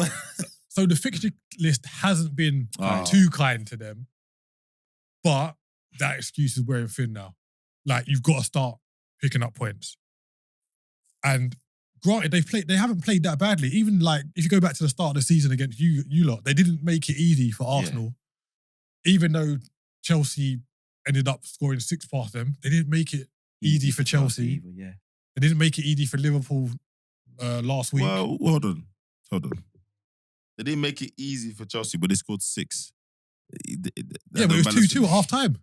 So the fixture list hasn't been too kind to them, but that excuse is wearing thin now. Like, you've got to start picking up points. And granted, they haven't played that badly. Even like if you go back to the start of the season against you lot, they didn't make it easy for Arsenal. Even though Chelsea ended up scoring 6 past them, they didn't make it easy for Chelsea. Either, They didn't make it easy for Liverpool last week. Well, hold on. They didn't make it easy for Chelsea, but they scored 6. But it was 2-2 at half time.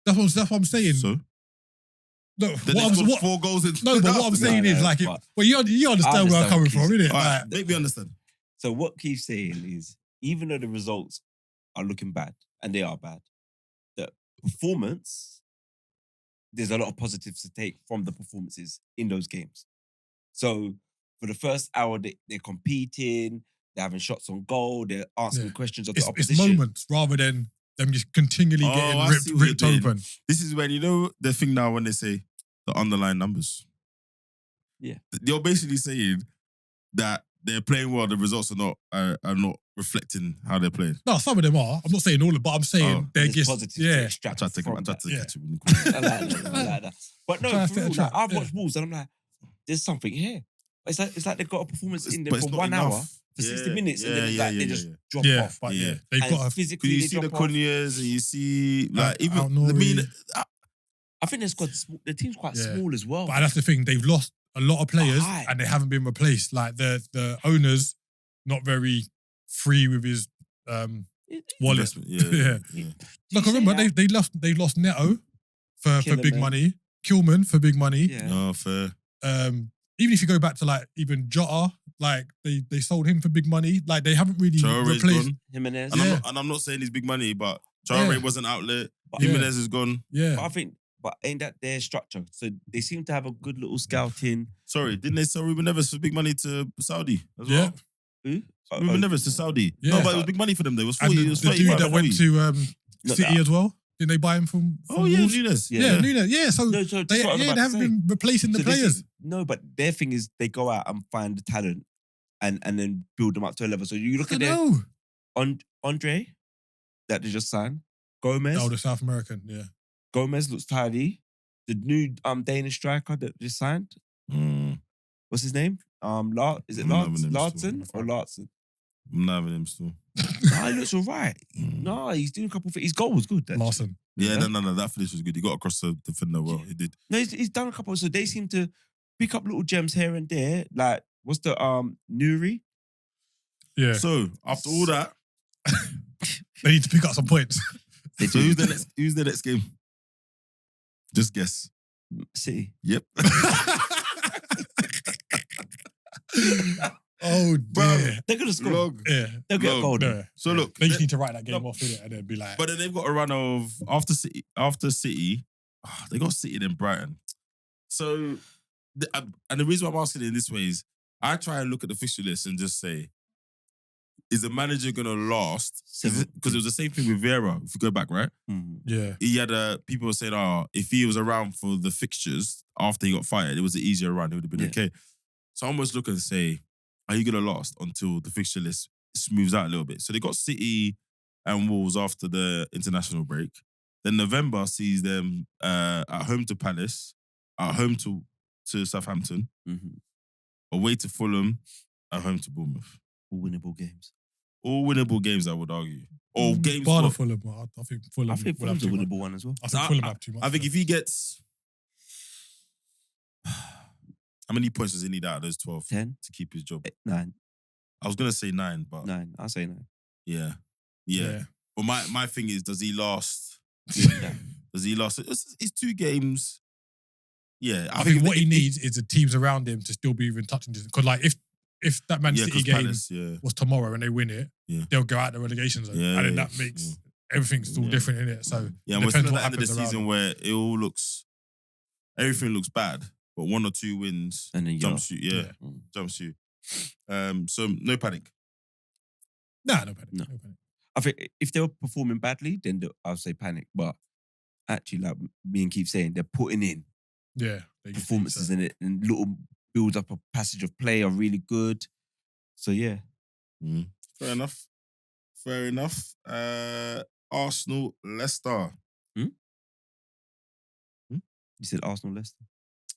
That's what I'm saying. So? No, Then they scored 4 goals in. No, but what I'm saying is, like, you understand where I'm coming from, innit? Right, make me understand. So what Keith's saying is, even though the results are looking bad, and they are bad, the performance, there's a lot of positives to take from the performances in those games. So for the first hour, they're competing, they're having shots on goal, they're asking questions of the opposition. It's moments rather than them just continually getting ripped open. This is when, you know, the thing now when they say the underlying numbers. Yeah. You're basically saying that they're playing well, the results are not reflecting how they're playing. No, some of them are. I'm not saying all of them, but I'm saying they're just positive. I tried to catch you. I like that. But no, for real, like, I've watched Wolves and I'm like, there's something here. It's like they've got a performance in them for 1 hour. For 60 minutes, and then they just drop off. But they've got physically. You see the Cunhas, and you see like even I think the team's quite small as well. But that's the thing; they've lost a lot of players, and they haven't been replaced. Like the owner's not very free with his wallet. Yeah. Look, I remember they lost Neto for big money, Kilman for big money. Yeah. No, fair. Even if you go back to like even Jota, like they sold him for big money. Like they haven't really Traore's replaced gone. Jimenez. And I'm not saying he's big money, but Traore was an outlet. Jimenez is gone. Yeah. But ain't that their structure? So they seem to have a good little scouting. Sorry, didn't they sell Ruben Neves for big money to Saudi as well? Who? Ruben Neves to Saudi. Yeah. No, but it was big money for them. There was 40. And the dude that went to City as well. Didn't they buy him from Wolves? Nunes. Yeah, Nunes. Yeah, so they haven't been replacing the players. But their thing is they go out and find the talent and then build them up to a level. So you look at them, Andre, that they just signed, Gomez. Oh, the South American, yeah. Gomez looks tidy. The new Danish striker that just signed. What's his name? Is it Larson or Larson? I'm not having him still. No, he looks all right. No, he's doing a couple of things. His goal was good. Larson. Yeah, no, that finish was good. He got across the defender well. He did. No, he's done a couple. So they seem to pick up little gems here and there. Like, what's the Nuri? Yeah. So after all that, they need to pick up some points. So who's the next game? Just guess. City. Yep. Oh, dear. They're going to score. They'll get a goal. No. So look. They just need to write that game off, innit? And then be like... But then they've got a run of... After City, they got City then Brighton. So... and the reason why I'm asking it in this way is, I try and look at the fixture list and just say, is the manager going to last? Because it was the same thing with Vieira, if you go back, right? Mm-hmm. Yeah. He had people were saying, if he was around for the fixtures after he got fired, it was an easier run. It would have been okay. So I almost look and say, are you going to last until the fixture list smooths out a little bit? So they got City and Wolves after the international break. Then November sees them at home to Palace, at home to Southampton, away to Fulham, at home to Bournemouth. All winnable games. All winnable games, I would argue. Or games. Bar Fulham. I think Fulham's a winnable one as well. I think Fulham have too much. I think if he gets... How many points does he need out of those 12? 10. To keep his job? 9. I was going to say 9, but... 9. I'll say 9. Yeah. But my thing is, does he last? Does he last? It's 2 games. Yeah. I think what he needs is the teams around him to still be even touching this. Because like if that Man City game was tomorrow and they win it, they'll go out the relegation zone. And then that makes everything still different in it. So we're still at the end of the season where it all looks... Everything looks bad. But 1 or 2 wins and then jumps you. Jumps you. So no panic. Nah, no panic. No panic. I think if they were performing badly, then I'll say panic. But actually, like me and Keith saying, they're putting in performances in it, and little build up a passage of play are really good. So yeah. Fair enough. Fair enough. Arsenal, Leicester. You said Arsenal, Leicester.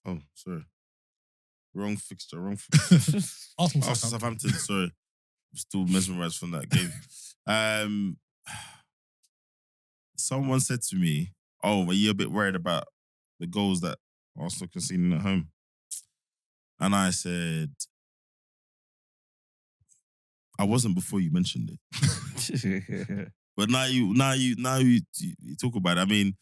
Oh, sorry. Wrong fixture. Arsenal, Southampton. Sorry. I'm still mesmerized from that game. Someone said to me, "Oh, are you a bit worried about the goals that Arsenal conceding at home?" And I said, "I wasn't before you mentioned it." But now you talk about it. I mean,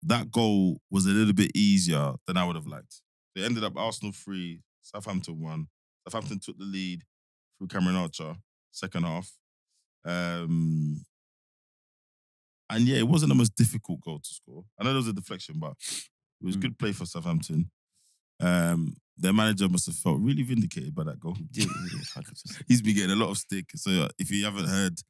that goal was a little bit easier than I would have liked. It ended up Arsenal 3, Southampton 1. Southampton took the lead through Cameron Archer, second half. And yeah, it wasn't the most difficult goal to score. I know there was a deflection, but it was good play for Southampton. Their manager must have felt really vindicated by that goal. He's been getting a lot of stick. So if you haven't heard,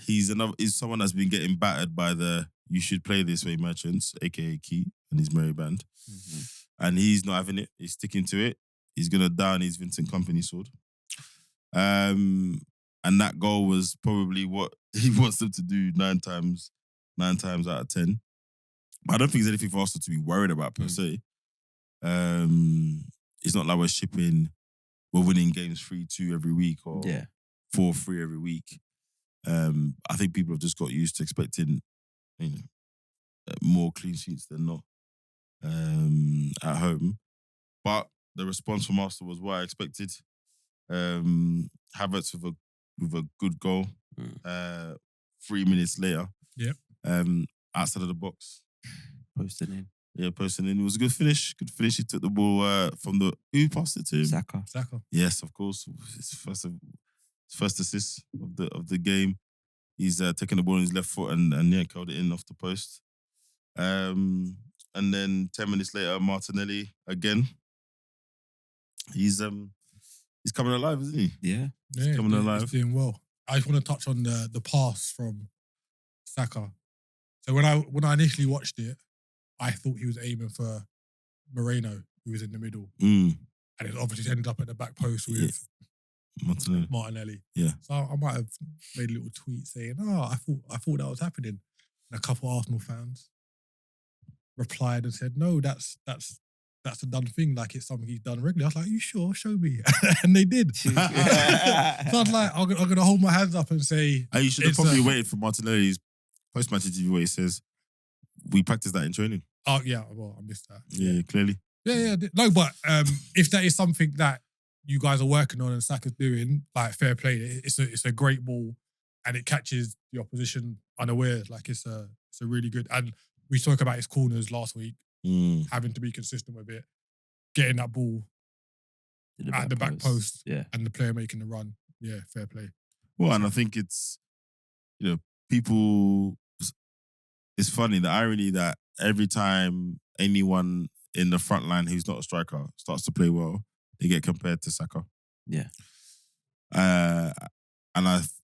he's someone that's been getting battered by the "you should play this way" merchants, aka Key and his merry band. Mm-hmm. And he's not having it. He's sticking to it. He's gonna down his Vincent Kompany sword. And that goal was probably what he wants them to do 9 times out of 10. But I don't think there's anything for Arsenal to be worried about per se. It's not like we're winning games 3-2 every week or 4-3 every week. I think people have just got used to expecting, more clean sheets than not at home. But the response from Arsenal was what I expected. Havertz with a good goal. 3 minutes later. Yep. Outside of the box. Posting in. Yeah, posting in. It was a good finish. Good finish. He took the ball from who passed it to him? Saka. Yes, of course. His first assist of the game. He's taking the ball on his left foot and curled it in off the post. And then 10 minutes later, Martinelli again. He's coming alive, isn't he? Yeah. He's coming alive. He's doing well. I just want to touch on the pass from Saka. So when I initially watched it, I thought he was aiming for Moreno, who was in the middle. And it obviously ended up at the back post with Martinelli. Yeah. So I might have made a little tweet saying, I thought that was happening. And a couple of Arsenal fans replied and said, no, that's a done thing, like it's something he's done regularly. I was like, you sure? Show me. And they did. So I was like, I'm going to hold my hands up and say... You should have probably waited for Martinelli's post-match interview where he says, we practiced that in training. Oh, yeah. Well, I missed that. Yeah, clearly. Yeah. No, but if that is something that you guys are working on and Saka's doing, like, fair play. It's a great ball and it catches the opposition unawares. Like, it's a really good... And we spoke about his corners last week, having to be consistent with it, getting that ball at the back post and the player making the run. Yeah, fair play. Well, and I think it's, people... It's funny, the irony that every time anyone in the front line who's not a striker starts to play well, they get compared to Saka. Yeah. And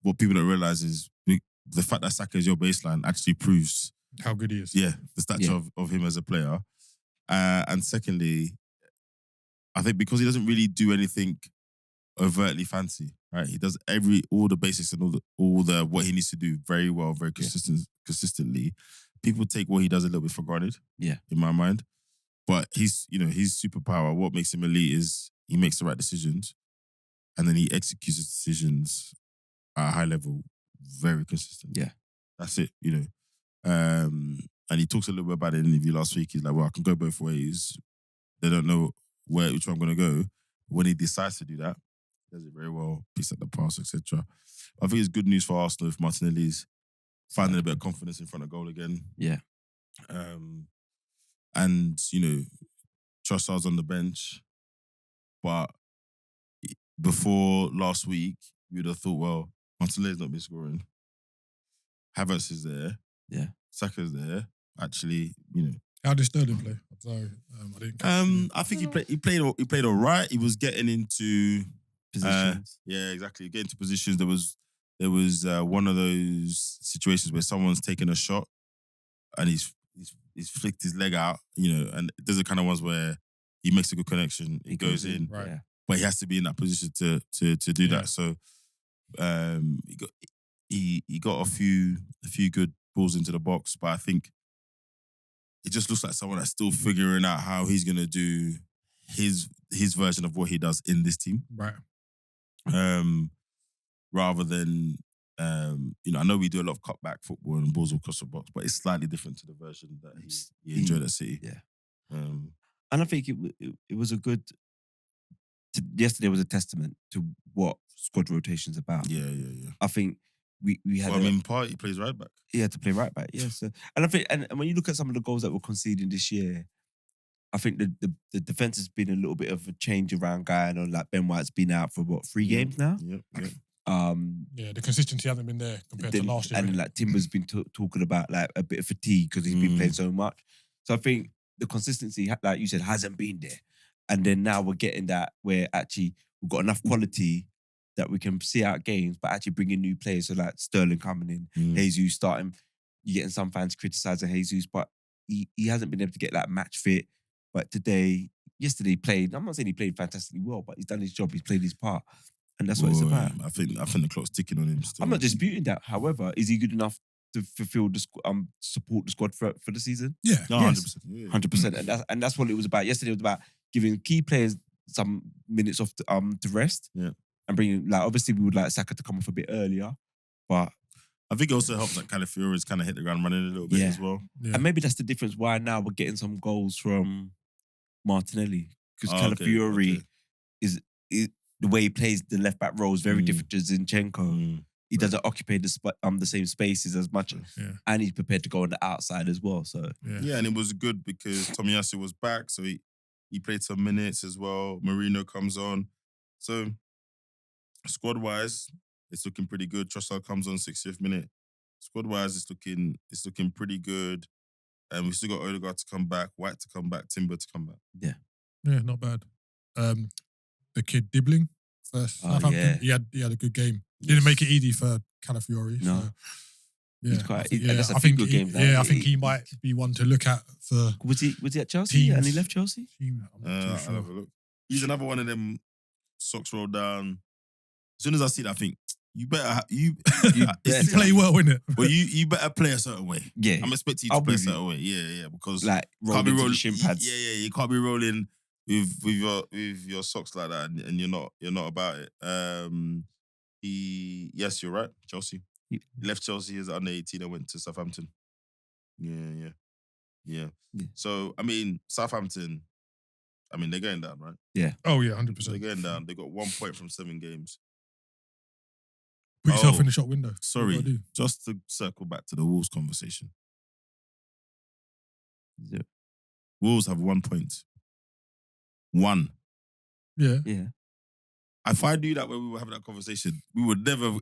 what people don't realise is the fact that Saka is your baseline actually proves how good he is. Yeah, the stature of him as a player. And secondly, I think because he doesn't really do anything overtly fancy, right? He does all the basics and all the what he needs to do very well, very consistently. People take what he does a little bit for granted. Yeah, in my mind. But his superpower, what makes him elite is he makes the right decisions, and then he executes his decisions at a high level, very consistently. Yeah, that's it. And he talks a little bit about it in the interview last week. He's like, well, I can go both ways. They don't know which way I'm going to go. When he decides to do that, he does it very well, picks up the pass, etc. I think it's good news for Arsenal if Martinelli's finding a bit of confidence in front of goal again. Yeah. And, Trossard's on the bench. But before last week, you'd have thought, well, Martinelli's not been scoring. Havertz is there. Yeah. Saka's there. Actually, How did Sterling play? Sorry, I didn't. I think he played all right. He was getting into positions. Yeah, exactly. Getting into positions. There was one of those situations where someone's taken a shot and he's flicked his leg out, and there's the kind of ones where he makes a good connection. He goes in. Right. Yeah. but he has to be in that position to do Yeah. that. So he got a few good balls into the box, but I think it just looks like someone that's still figuring out how he's gonna do his version of what he does in this team. Right. Rather than I know we do a lot of cutback football and balls across the box, but it's slightly different to the version that he enjoyed at City. Yeah. Um, And I think it was a good. Yesterday was a testament to what squad rotation's about. yeah. I think we had. Well, I mean, Partey plays right back. He had to play right back. Yeah. So, and I think, and when you look at some of the goals that we're conceding this year, I think the defense has been a little bit of a change around guy. I know like Ben White's been out for what 3 games now. Yep. Yeah, the consistency hasn't been there compared to last year. And then, like Timber's been talking about like a bit of fatigue because he's been playing so much. So I think the consistency, like you said, hasn't been there. And then now we're getting that where actually we've got enough quality that we can see out games, but actually bring in new players. So like Sterling coming in, Jesus starting. You're getting some fans criticising Jesus, but he hasn't been able to get that match fit. But yesterday he played. I'm not saying he played fantastically well, but he's done his job. He's played his part. And that's what it's about. I think the clock's ticking on him still. I'm not disputing that. However, is he good enough to fulfill the support the squad for the season? Yeah, no, 100%. Yeah. 100%. And that's what it was about. Yesterday it was about giving key players some minutes off to rest. Yeah. And bringing, like, obviously we would like Saka to come off a bit earlier, but I think it also helps that Calafiori's kind of hit the ground running a little bit as well. Yeah. And maybe that's the difference why now we're getting some goals from Martinelli because Calafiori is the way he plays the left back role is very different to Zinchenko. He doesn't occupy the same spaces as much, and he's prepared to go on the outside as well. So and it was good because Tomiyasu was back, so he played some minutes as well. Marino comes on, so squad wise, it's looking pretty good. Trossard comes on 60th minute. Squad wise, it's looking pretty good. And we still got Odegaard to come back, White to come back, Timber to come back. Yeah, not bad. The kid Dibbling first Southampton. He had a good game. Didn't make it easy for Calafiori. No. So, yeah, I think good games. I think he might be one to look at for. Was he at Chelsea and he left Chelsea? I'll have a look. He's another one of them socks rolled down. As soon as I see that, I think you better play well, innit? Well, you better play a certain way. Yeah, I'm expecting you to play a certain way. Yeah, because like can't be rolling shin pads. You can't be rolling with your socks like that, and you're not about it. Yes, you're right. Chelsea. He left Chelsea as under 18 and went to Southampton. Yeah. So I mean, Southampton. I mean, they're going down, right? Yeah. Oh yeah, 100%. They're going down. They got 1 point from 7 games. Put yourself in the shop window. Sorry, just to circle back to the Wolves conversation. Wolves have 1 point. 1. Yeah. If I knew that when we were having that conversation, I would never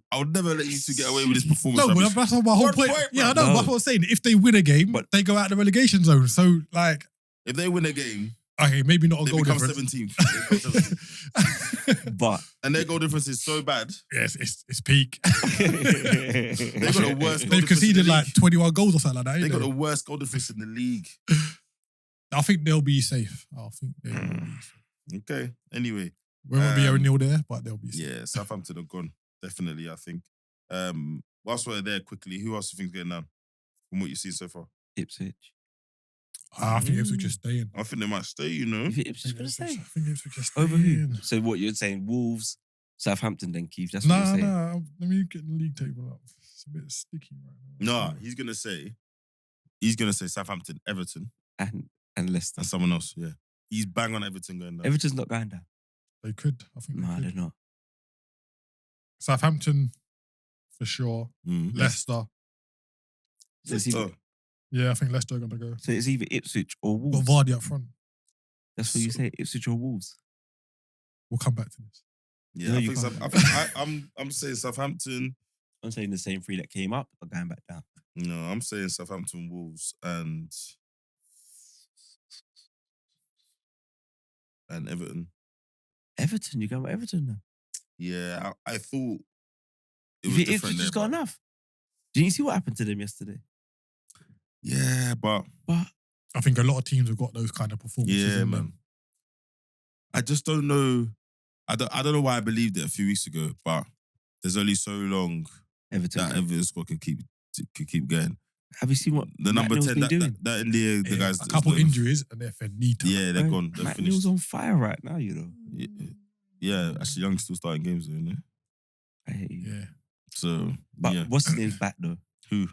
let you two get away with this performance. No, but that's my whole point. Yeah, I know. That's what I'm saying. If they win a game, but they go out the relegation zone. So, like, if they win a game, okay, maybe not a goal become difference. 17th. And their goal difference is so bad. Yes, it's peak. They've got the worst. They've conceded like 21 goals or something like that. They got the worst goal difference in the league. I think they'll be safe. I think they'll be safe. Okay. Anyway. We won't be a nil there, but they'll be safe. Yeah, Southampton are gone. Definitely, I think. Whilst we're there quickly, who else do you think's getting down from what you've seen so far? Ipswich. I think Ipswich is staying. I think they might stay, you know. You think Ipswich going to stay? I think Ipswich is staying. Over who? So what, you're saying Wolves, Southampton then, Keith? That's what you're saying? No. Let me get the league table up. It's a bit sticky right now. No, he's going to say Southampton, Everton. And Leicester. And someone else, yeah. He's bang on Everton going down. Everton's not going down. They could. I think No, they're not. Southampton, for sure. Leicester. Yeah, I think Leicester are going to go. So it's either Ipswich or Wolves. Got Vardy up front. That's what you say, Ipswich or Wolves. We'll come back to this. Yeah, I think I'm saying Southampton. I'm saying the same 3 that came up are going back down. No, I'm saying Southampton, Wolves, and Everton. Everton? You going with Everton now? Yeah, I thought it was you think different. Ipswich has got enough? Did you see what happened to them yesterday? Yeah, but I think a lot of teams have got those kind of performances. Yeah, man. I just don't know. I don't know why I believed it a few weeks ago, but there's only so long Everton. that Everton squad could keep going. Have you seen what The number Matt 10 been doing? that India, the guys. A couple injuries and they're finito. Yeah, they're gone. They're Matt finished. Neal's on fire right now, you know. Yeah, actually, Young's still starting games, though, isn't it? I hate you. Yeah. So, But yeah. what's his name's back though? Who?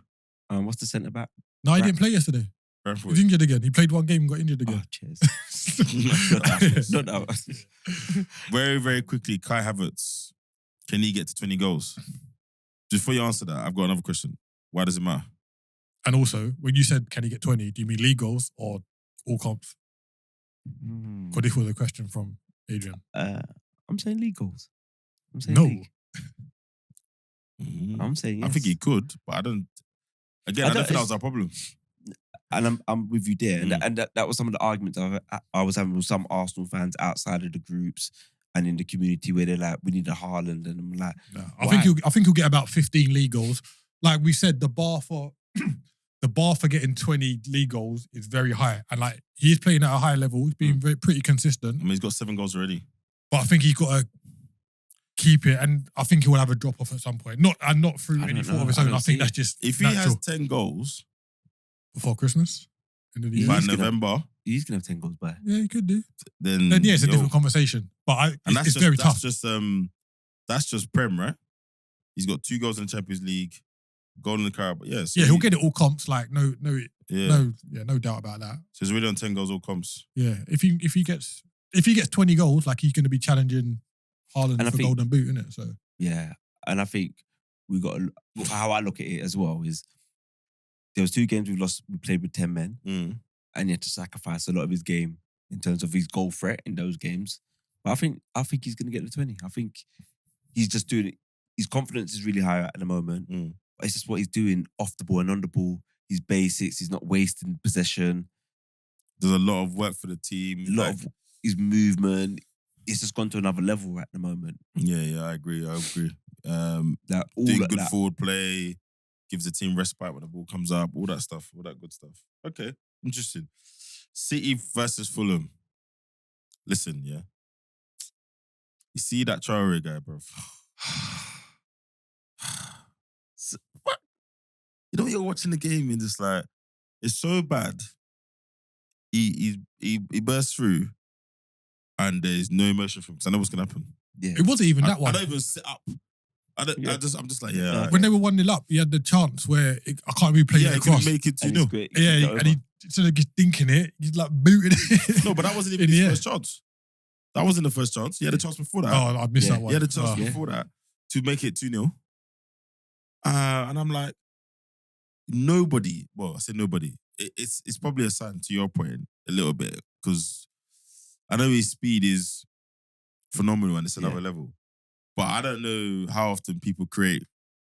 What's the centre back? No, he didn't play yesterday. Brentford. He's injured again. He played one game and got injured again. Oh, cheers. Not that. Very, very quickly, Kai Havertz, can he get to 20 goals? Just before you answer that, I've got another question. Why does it matter? And also, when you said, can he get 20, do you mean league goals or all comps? Because this was a question from Adrian. I'm saying league goals. I'm saying No. league. Mm. I'm saying yes. I think he could, but I don't. Again, I don't think that was our problem. And I'm with you there. And that was some of the arguments I was having with some Arsenal fans outside of the groups and in the community where they're like, we need a Haaland. And I'm like, no. I think he'll get about 15 league goals. Like we said, the bar for getting 20 league goals is very high. And like he's playing at a high level. He's been pretty consistent. I mean, he's got 7 goals already. But I think he's got to keep it, and I think he will have a drop off at some point. Not through any fault of his own. I think that's just if he natural. has 10 goals Before Christmas, end of the year. by November, he's gonna have 10 goals by. Yeah, he could do. then Yeah, it's a different conversation. But it's very tough. That's just Prem, right? He's got 2 goals in the Champions League, goal in the Carabao. Yeah, so he'll get it all comps. Like no doubt about that. So he's really on 10 goals all comps. Yeah, if he gets 20 goals, like he's going to be challenging Haaland for Golden Boot, isn't it? So yeah, and I think we got how I look at it as well is there was 2 games we played with 10 men, and he had to sacrifice a lot of his game in terms of his goal threat in those games. But I think he's going to get the 20. I think he's just doing it. His confidence is really high at the moment. But it's just what he's doing off the ball and on the ball. His basics. He's not wasting possession. There's a lot of work for the team. A lot of his movement. It's just gone to another level at the moment. Yeah, I agree. Doing good forward play, gives the team respite when the ball comes up, all that stuff, all that good stuff. Okay, interesting. City versus Fulham. Listen, yeah. You see that Traore guy, bro. What? You know, you're watching the game and just like, it's so bad. He bursts through and there's no emotion from him because I know what's gonna happen. Yeah. It wasn't even that one. I don't even sit up. I'm just like, yeah. When they were 1-0 up, he had the chance where I can't really play it across. He couldn't make it 2-0. Yeah, and he instead of just dinking it, he's like booting it. No, but that wasn't even his first chance. That wasn't the first chance. He had a chance before that. Oh, I missed that one. He had a chance before that to make it 2-0. And I'm like, nobody. Well, I said nobody. It's probably a sign to your point a little bit because I know his speed is phenomenal and it's another level. But I don't know how often people create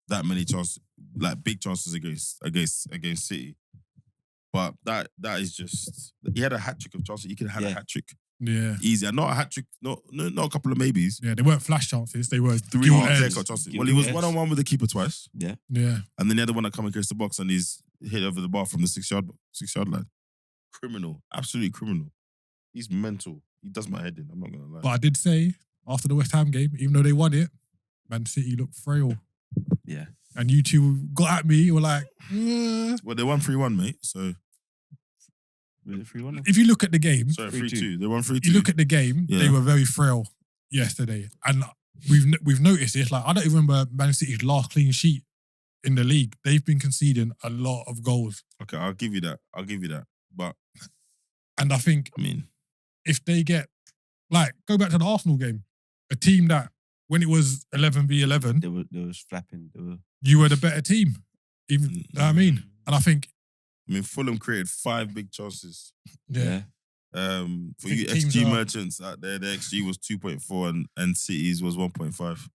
that many chances, like big chances against City. But that is just he had a hat trick of chances. He could have had a hat trick. Yeah, easy. Not a hat trick. Not a couple of maybes. Yeah, they weren't flash chances. They were 3 clear-cut chances. Well, he was 1-on-1 with the keeper twice. Yeah. And then the other one that come against the box and he's hit over the bar from the 6-yard line. Criminal, absolutely criminal. He's mental. He does my head in. I'm not gonna lie. But I did say after the West Ham game, even though they won it, Man City looked frail. Yeah. And you two got at me. You were like, Well, they won 3-1, mate. So. If you look at the game, sorry, 3-2. They won 3-2. You look at the game, they were very frail yesterday, and we've noticed this. Like I don't even remember Man City's last clean sheet in the league. They've been conceding a lot of goals. Okay, I'll give you that. But and I think, if they get go back to the Arsenal game, a team that when it was 11v11, they was flapping. You were the better team. Even you know what I mean, and I think. Fulham created 5 big chances. Yeah. For you XG merchants out there, the XG was 2.4 and City's was 1.5.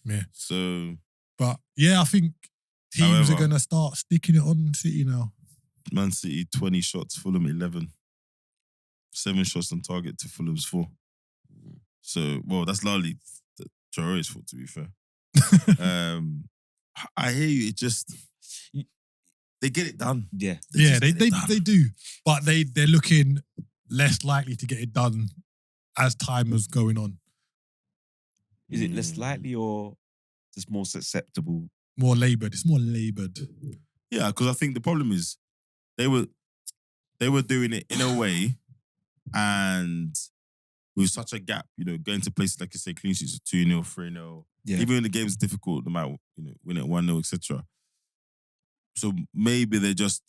Yeah. So. But yeah, I think teams are going to start sticking it on City now. Man City, 20 shots, Fulham 11. 7 shots on target to Fulham's 4. So, well, that's largely Traore's fault, to be fair. I hear you, it just... They get it done. Yeah. They do. But they're looking less likely to get it done as time is going on. Is it less likely or just more susceptible? More laboured. It's more laboured. Yeah, because I think the problem is they were doing it in a way, and with such a gap, going to places like you say, clean sheets 2-0, 3-0. Yeah. Even when the game's difficult, no matter win it 1-0, etc. So maybe they're just,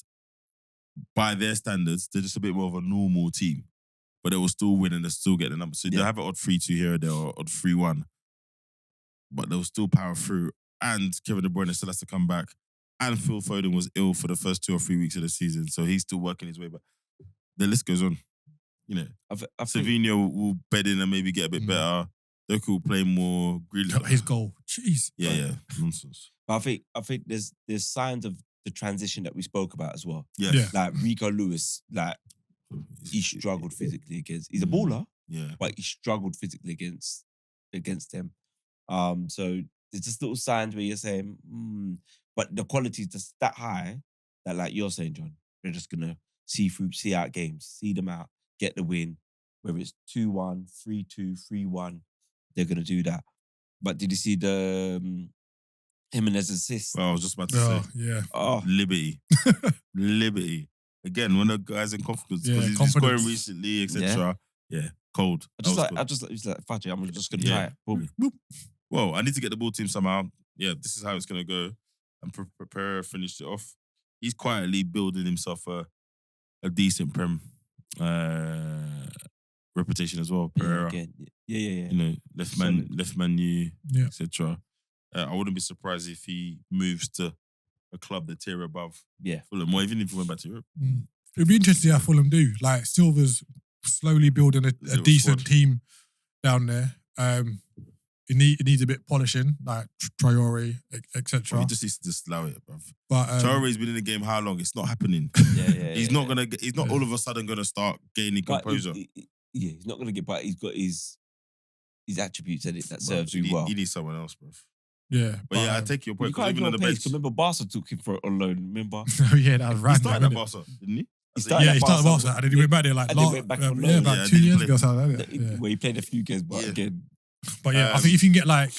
by their standards, they're just a bit more of a normal team, but they will still win and they still get the numbers. So they'll have an odd 3-2 here or there, or odd 3-1, but they'll still power through. And Kevin De Bruyne still has to come back. And Phil Foden was ill for the first 2 or 3 weeks of the season, so he's still working his way back. The list goes on. Savinho will bed in and maybe get a bit better. Doku will play more. His goal. Jeez. Yeah. Nonsense. But I think there's signs of the transition that we spoke about as well. Yeah. Like Rico Lewis, like he struggled physically against. He's a baller, but he struggled physically against them. So there's just little signs where you're saying, but the quality is just that high that, like you're saying, John, they're just gonna see out games, see them out, get the win. Whether it's 2-1, 3-2, 3-1, they're gonna do that. But did you see the Jimenez assist? Well, I was just about to say. Yeah. Oh, Liberty. Again, when the guy's in confidence, because he's been scoring recently, etc. Yeah, cold. I just was like, fudge it, I'm just gonna try it. Boom. Well, I need to get the ball team somehow. Yeah, this is how it's gonna go. And prepare finished it off. He's quietly building himself a decent Prem reputation as well. Pereira. Yeah. Left man new, etc. I wouldn't be surprised if he moves to a club that tier above Fulham, or even if he went back to Europe. It'd be interesting to see how Fulham do. Like Silva's slowly building a decent team down there. It needs a bit polishing, like Traore, etc. He just needs to just allow it, bruv. But Traore's been in the game how long? It's not happening. He's not all of a sudden gonna start gaining composure. He's not gonna get. But he's got his attributes in it that serves you well. He needs someone else, bruv. Yeah, but I take your point. You can't even on the bench, remember Barca took him for on loan. Remember? Oh yeah, that was random. He started at Barca, didn't he? He started Barca, and then he went back there about 2 years ago. Where he played a few games, but again. But I think if you can get like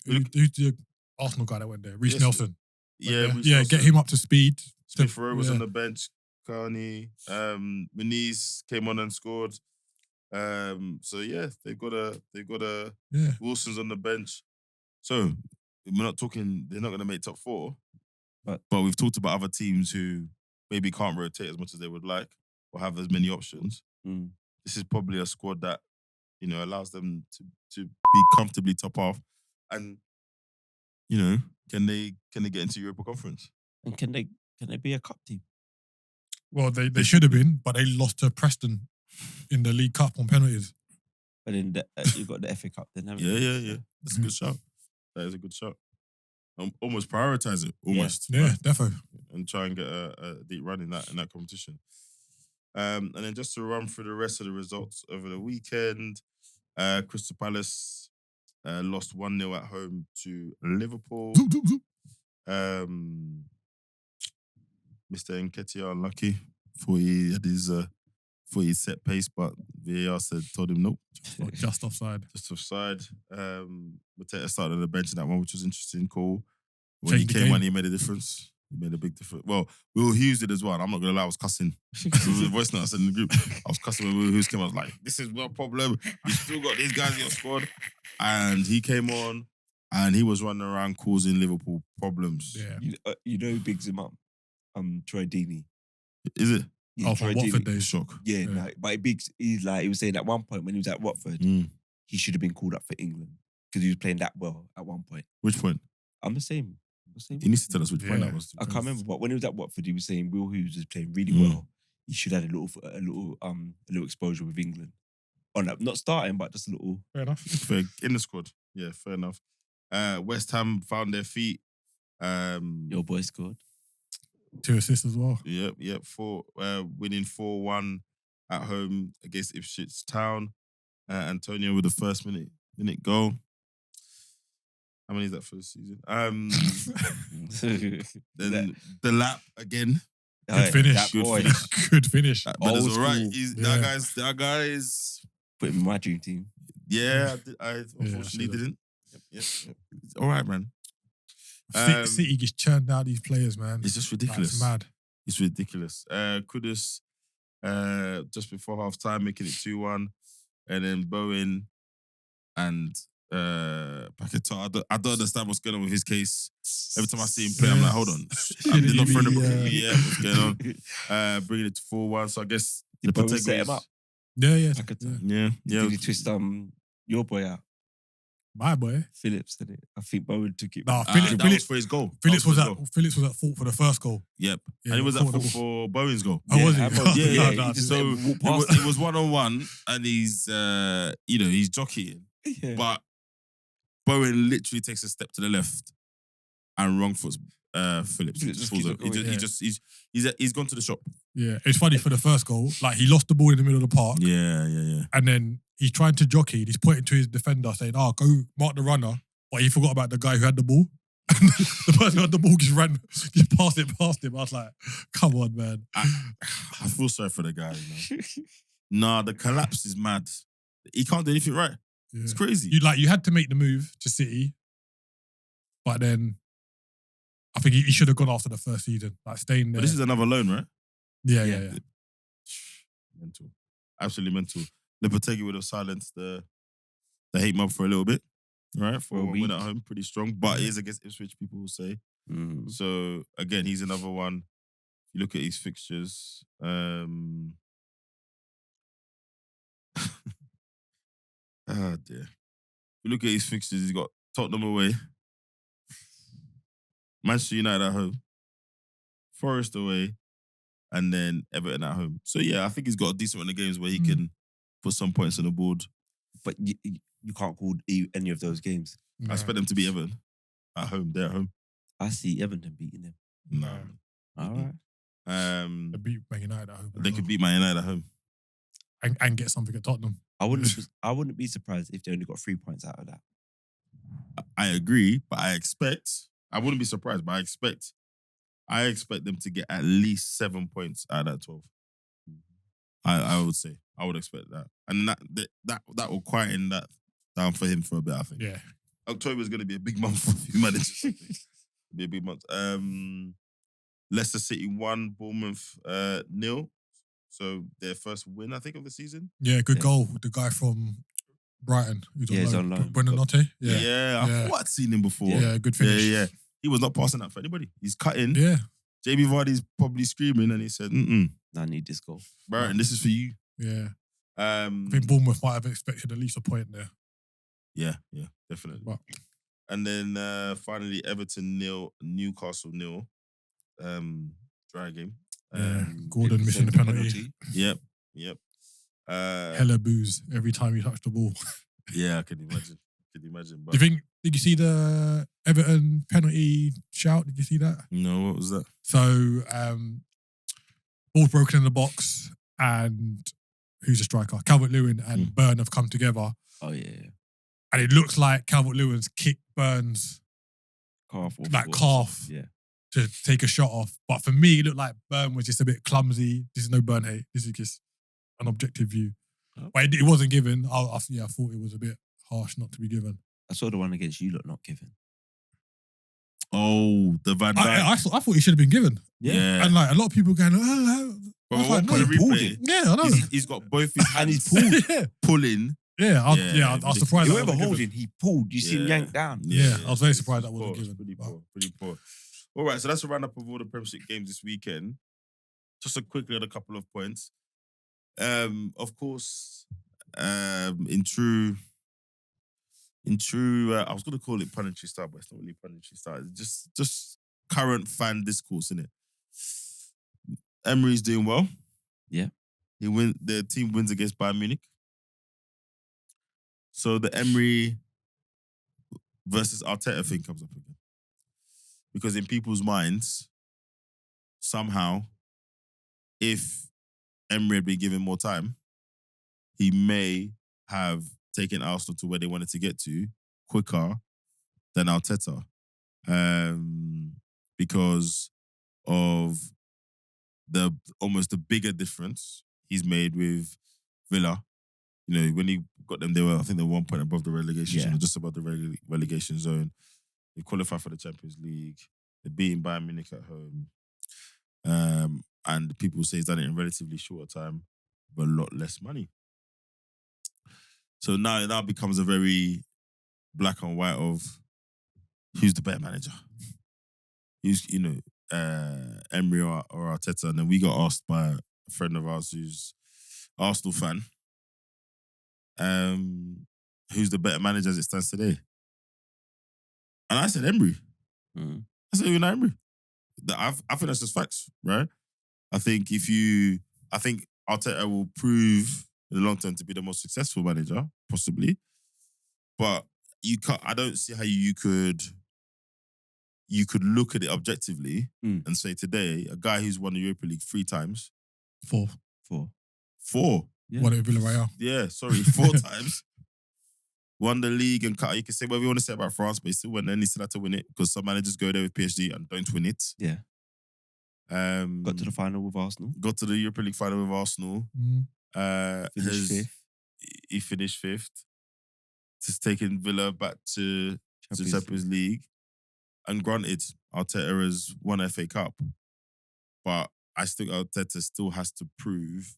who's the Arsenal guy that went there, Reece Nelson. Yeah, get him up to speed. Smith Rowe was on the bench. Carney, Muniz came on and scored. So they've got a Wilson's on the bench. So we're not talking. They're not going to make top 4, but we've talked about other teams who maybe can't rotate as much as they would like or have as many options. This is probably a squad that allows them to be comfortably top half, and can they get into Europa Conference? And can they be a cup team? Well, they should have been, but they lost to Preston in the League Cup on penalties. But then you've got the FA Cup then, haven't you? Yeah. That's a good shout. That is a good shot. Almost prioritize it. Almost. Yeah, defo. And try and get a deep run in that competition. And then just to run through the rest of the results over the weekend, Crystal Palace lost 1-0 at home to Liverpool. Mr. Nketiah unlucky. Thought he had his set pace, but VAR told him nope. Just offside. Mateta started on the bench in that one, which was interesting, cool. When he came on, he made a difference. He made a big difference. Well, Will Hughes did as well. And I'm not going to lie, I was cussing. It was a voice note I said in the group. I was cussing when Will Hughes came on. I was like, this is no problem. You still got these guys in your squad. And he came on and he was running around causing Liverpool problems. Yeah. You know who bigs him up? Troy Deeney. Is it? Yeah, for Watford days. Shock. Yeah. But he was saying at one point when he was at Watford, he should have been called up for England because he was playing that well at one point. Which point? I'm the same. He needs to tell us which point that was. I can't remember, but when he was at Watford, he was saying Will Hughes was playing really well. He should have had a little exposure with England. On that, not starting, but just a little. Fair enough. In the squad. Yeah, fair enough. West Ham found their feet. Your boy scored 2 assists as well. Yep. Winning 4-1 at home against Ipswich Town. Antonio with the first minute goal. How many is that for the season? Then the lap again. Good finish. Good finish. But it's all right. That guy is. Put him in my dream team. Yeah, I unfortunately didn't. All right, man. City just churned out these players, man. It's just ridiculous. It's mad. It's ridiculous. Kudus, just before half time, making it 2-1, and then Bowen and Paquetá. I don't understand what's going on with his case. Every time I see him play, I'm like, hold on, I'm not friend of what's going on? Bringing it to 4-1. So I guess the Bowen set him up. Yeah. Yeah. Did he twist your boy out? My boy. Phillips did it. I think Bowen took it. Nah, That was for his goal. Phillips was at fault for the first goal. Yep. Yeah, And he was at fault for Bowen's goal. Oh, was he? Yeah. He just So walked past it was 1-on-1, and he's he's jockeying. Yeah. But Bowen literally takes a step to the left and wrong foot Phillips. Just Falls keeps over. going, He's gone to the shop. Yeah, it's funny for the first goal. Like he lost the ball in the middle of the park. Yeah. And then he's trying to jockey. And he's pointing to his defender saying, "Oh, go mark the runner." But he forgot about the guy who had the ball. And the person who had the ball just passed it past him. I was like, "Come on, man." I feel sorry for the guy. You know? Nah, the collapse is mad. He can't do anything right. Yeah. It's crazy. You had to make the move to City, but then I think he should have gone after the first season, like staying there. But this is another loan, right? Yeah. Mental. Absolutely mental. Lopetegui would have silenced the hate mob for a little bit, right? For a win at home, pretty strong. But it is against Ipswich, people will say. Mm. So, again, he's another one. You look at his fixtures. Dear. You look at his fixtures, he's got Tottenham away, Manchester United at home, Forest away, and then Everton at home. So yeah, I think he's got a decent run of games where he can put some points on the board. But you can't call any of those games. I expect them to beat Everton at home. They're at home. I see Everton beating them. No. All right. They beat Man United at home. They could beat Man United at home. And get something at Tottenham. I wouldn't be surprised if they only got 3 points out of that. I agree, but I wouldn't be surprised, but I expect them to get at least 7 points out of that 12. I would say. I would expect that. And that will quieten that down for him for a bit, I think. Yeah. October is going to be a big month for few managers. It'll be a big month. Leicester City 1, Bournemouth 0. So their first win, I think, of the season. Yeah, good goal with the guy from Brighton. Who's on loan. Brendan Notte. Yeah, I thought I'd seen him before. Yeah, good finish. Yeah. He was not passing that for anybody. He's cutting. Yeah. Jamie Vardy's probably screaming, and he said, I need this goal. Brighton, this is for you. Yeah. I think Bournemouth might have expected at least a point there. Yeah, definitely. But, and then finally, Everton 0, Newcastle 0. Dry game. Gordon missing the penalty. Yep. Hella booze every time you touch the ball. Yeah, I could imagine. But Did you see the Everton penalty shout? Did you see that? No, what was that? So, ball's broken in the box, and who's the striker? Calvert-Lewin and Burn have come together. Oh yeah. And it looks like Calvert-Lewin's kicked Burn's calf to take a shot off. But for me, it looked like Burn was just a bit clumsy. This is no Burn hate. This is just an objective view. Oh. But it wasn't given. I thought it was a bit harsh not to be given. I saw the one against you lot not given. Oh, the Van Dijk. I thought he should have been given. Yeah. And like a lot of people going, But what kind of replay? Yeah, I know. He's got both his hands. And he's pulled. Pulling. Yeah, I was surprised. Whoever holding, he pulled. You see him yanked down. Yeah, I was very surprised that wasn't given. Pretty poor. All right, so that's a roundup of all the Premiership games this weekend. Just a quickly on a couple of points. Of course, in true, I was going to call it planetary style, but it's not really planetary style. It's just current fan discourse, innit? Emery's doing well. Yeah. The team wins against Bayern Munich. So the Emery versus Arteta thing comes up again. Because in people's minds, somehow, if Emery had been given more time, he may have taken Arsenal to where they wanted to get to quicker than Arteta. Because of the bigger difference he's made with Villa. You know, when he got them, I think they were 1 point above the relegation zone, Yeah. or just above the relegation zone. They qualified for the Champions League. They're beating Bayern Munich at home. And people say he's done it in relatively short time, but a lot less money. So now it now becomes a very black and white of who's the better manager. Who's, you know, Emery or Arteta. And then we got asked by a friend of ours who's Arsenal fan, who's the better manager as it stands today. And I said Emery. Mm. I said, Emery. I think that's just facts, right? I think Arteta will prove in the long term to be the most successful manager, possibly. But I don't see how you could look at it objectively and say today, a guy who's won the Europa League 3 times. 4. 4. Yeah. Won it with Villarreal. Yeah, sorry, 4 times. Won the league and you can say whatever you want to say about France, but he still went there and he still had to win it because some managers go there with PSG and don't win it. Yeah. Got to the final with Arsenal. Got to the Europa League final with Arsenal. Finished 5th. He finished 5th. Just taking Villa back to the Champions League. And granted, Arteta has won FA Cup. But I think Arteta still has to prove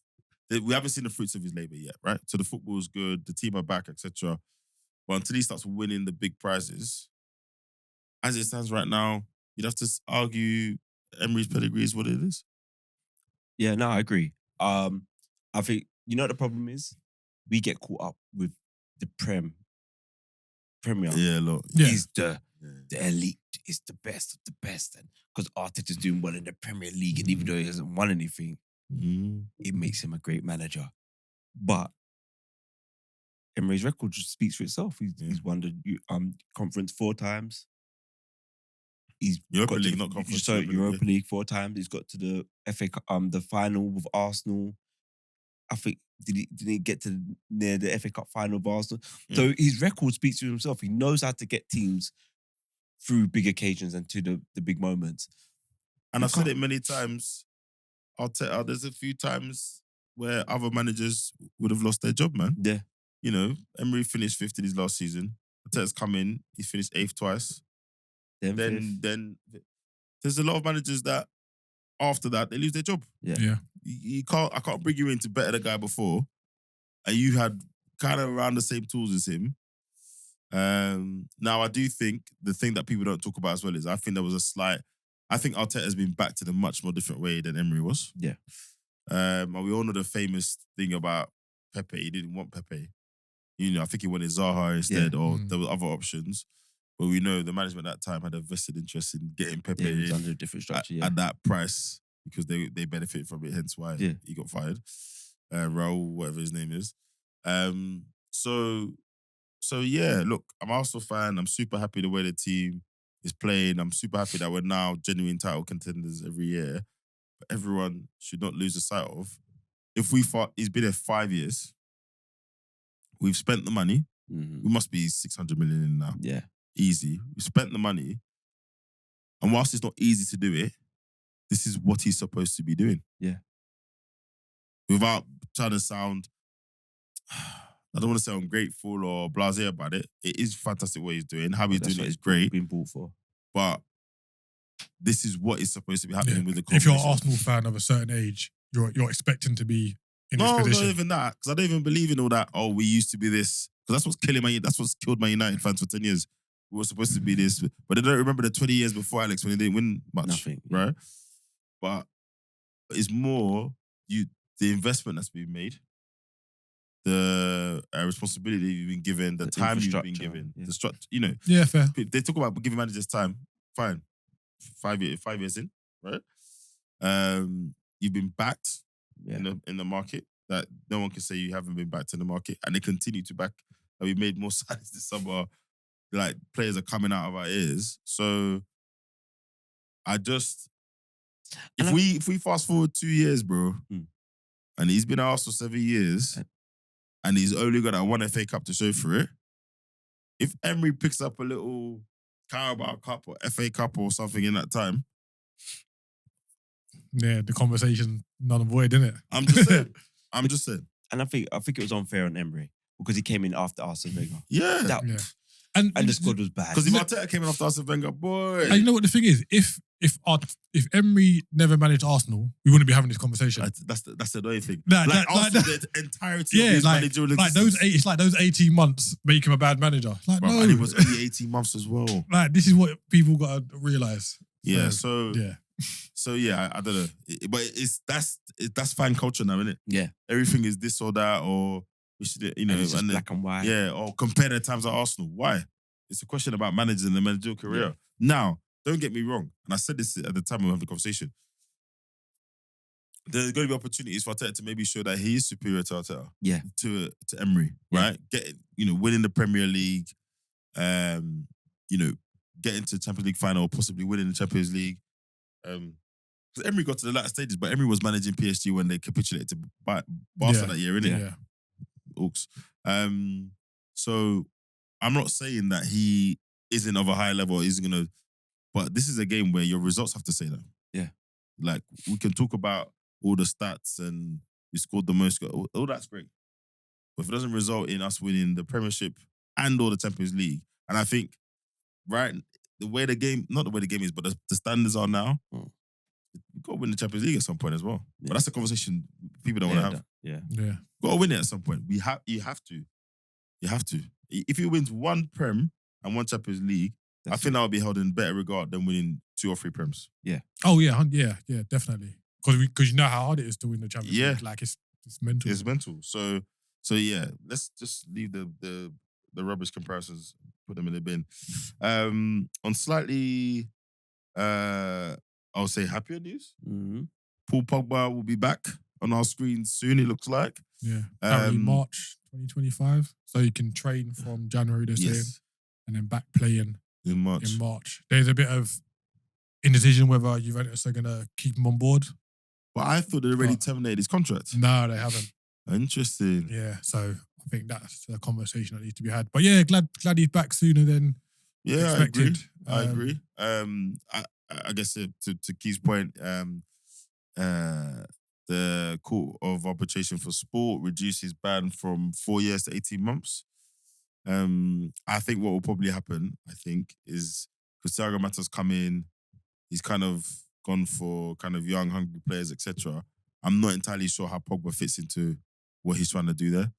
that we haven't seen the fruits of his labour yet, right? So the football's good, the team are back, etc. But until he starts winning the big prizes, as it stands right now, you'd have to argue Emery's pedigree is what it is. Yeah, no, I agree. I think, you know what the problem is? We get caught up with the Premier. Yeah, look. He's the elite, is the best of the best. And because Arteta's doing well in the Premier League, and even though he hasn't won anything, it makes him a great manager. But Emery's record just speaks for itself. He's won the conference 4 times. He's Europa got League, to, not conference. So Europa League 4 times. He's got to the FA Cup, the final with Arsenal. I think didn't he get to near the FA Cup final with Arsenal? Yeah. So his record speaks for himself. He knows how to get teams through big occasions and to the big moments. And I've said it many times. Arteta, there's a few times where other managers would have lost their job, man. Yeah. You know, Emery finished 5th in his last season. Arteta's come in, he's finished 8th twice. Then there's a lot of managers that after that they lose their job. Yeah. I can't bring you in to better the guy before, and you had kind of around the same tools as him. Now I do think the thing that people don't talk about as well is I think Arteta has been back to the much more different way than Emery was. Yeah. And we all know the famous thing about Pepe. He didn't want Pepe. You know, I think he wanted Zaha instead, or there were other options. But we know the management at that time had a vested interest in getting Pepe in under a different structure, at that price because they benefited from it, hence why he got fired. Raul, whatever his name is. So yeah, look, I'm an Arsenal fan. I'm super happy the way the team is playing. I'm super happy that we're now genuine title contenders every year. But everyone should not lose the sight of. He's been there 5 years. We've spent the money. We must be 600 million in now. Yeah. Easy. We spent the money. And whilst it's not easy to do it, this is what he's supposed to be doing. Yeah. Without trying to sound, I don't want to say ungrateful or blasé about it. It is fantastic what he's doing. How he's doing it is great. Been bought for. But this is what is supposed to be happening with the competition. If you're an Arsenal fan of a certain age, you're expecting to be in this position. No, not even that. Because I don't even believe in all that, we used to be this. Because that's what's killed Man United fans for 10 years. We were supposed to be this. But they don't remember the 20 years before Alex when they didn't win much. Nothing. Right? But it's more the investment that's been made, the responsibility you've been given, the time you've been given, the structure, you know. Yeah, fair. They talk about giving managers time. Fine. 5 years in, right? You've been backed in the market. That no one can say you haven't been backed in the market, and they continue to back. And we made more signings this summer. Like players are coming out of our ears. So if we fast forward 2 years, bro, and he's been at Arsenal 7 years, and he's only got that 1 FA Cup to show for it. If Emery picks up a little Carabao Cup or FA Cup or something in that time, the conversation null and void, isn't it? I'm just saying. And I think it was unfair on Emery because he came in after Arsene Wenger. Yeah. Yeah. And the squad was bad. Because if Arteta came in after Arsene Wenger, boy. And you know what the thing is? If Emery never managed Arsenal, we wouldn't be having this conversation. That's the annoying thing. Arsenal, the entirety of his managerial existence. It's like those 18 months make him a bad manager. Like, bro, no. And it was only 18 months as well. Like, this is what people got to realise. Yeah, So I don't know. But that's fan culture now, isn't it? Yeah. Everything is this or that, or we should, And it's just black and white. Yeah, or compare their times at Arsenal. Why? It's a question about managing the managerial career. Yeah. Now, don't get me wrong, and I said this at the time we were having the conversation. There's going to be opportunities for Arteta to maybe show that he is superior to Arteta. Yeah. To Emery, right? Winning the Premier League, getting to the Champions League final, possibly winning the Champions League. Because Emery got to the latter stages, but Emery was managing PSG when they capitulated to Barca that year, innit? Yeah. Ooks. So I'm not saying that he isn't of a high level, isn't gonna. But this is a game where your results have to say that. Yeah. Like, we can talk about all the stats and we scored the most goals. All that's great. But if it doesn't result in us winning the Premiership and or the Champions League, and I think, right, not the way the game is, but the standards are now, we've got to win the Champions League at some point as well. Yeah. But that's a conversation people don't want to have. Yeah. You've got to win it at some point. You have to. You have to. If he wins one Prem and one Champions League, I think that would be held in better regard than winning 2 or 3 Prems. Yeah. Oh yeah, definitely. Because you know how hard it is to win the Champions League. Like it's mental. It's mental. So yeah, let's just leave the rubbish comparisons, put them in the bin. On slightly, I'll say happier news. Mm-hmm. Paul Pogba will be back on our screens soon. It looks like. Yeah. Apparently March 2025, so you can train from January this year, and then back playing in March. There's a bit of indecision whether Juventus are gonna keep him on board. But I thought they'd already terminated his contract. No, they haven't. Interesting. Yeah, so I think that's a conversation that needs to be had. But yeah, glad he's back sooner than expected. I agree. I guess to Keith's point, the Court of Arbitration for Sport reduced his ban from 4 years to 18 months. I think what will probably happen, is because Thiago Motta's come in, he's kind of gone for kind of young, hungry players, etc. I'm not entirely sure how Pogba fits into what he's trying to do there.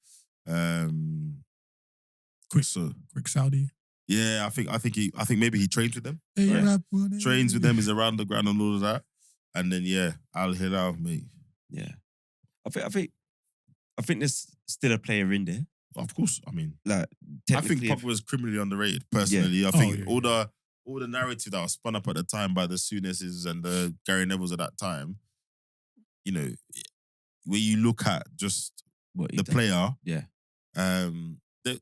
Quick Saudi. Yeah, I think maybe he trains with them. Trains with them, is around the ground and all of that. And then Al Hilal, mate. Yeah. I think there's still a player in there. Of course, I mean, like, I think Pogba was criminally underrated. Personally, I think all the narrative that was spun up at the time by the Suneses and the Gary Nevilles at that time, when you look at just the player, they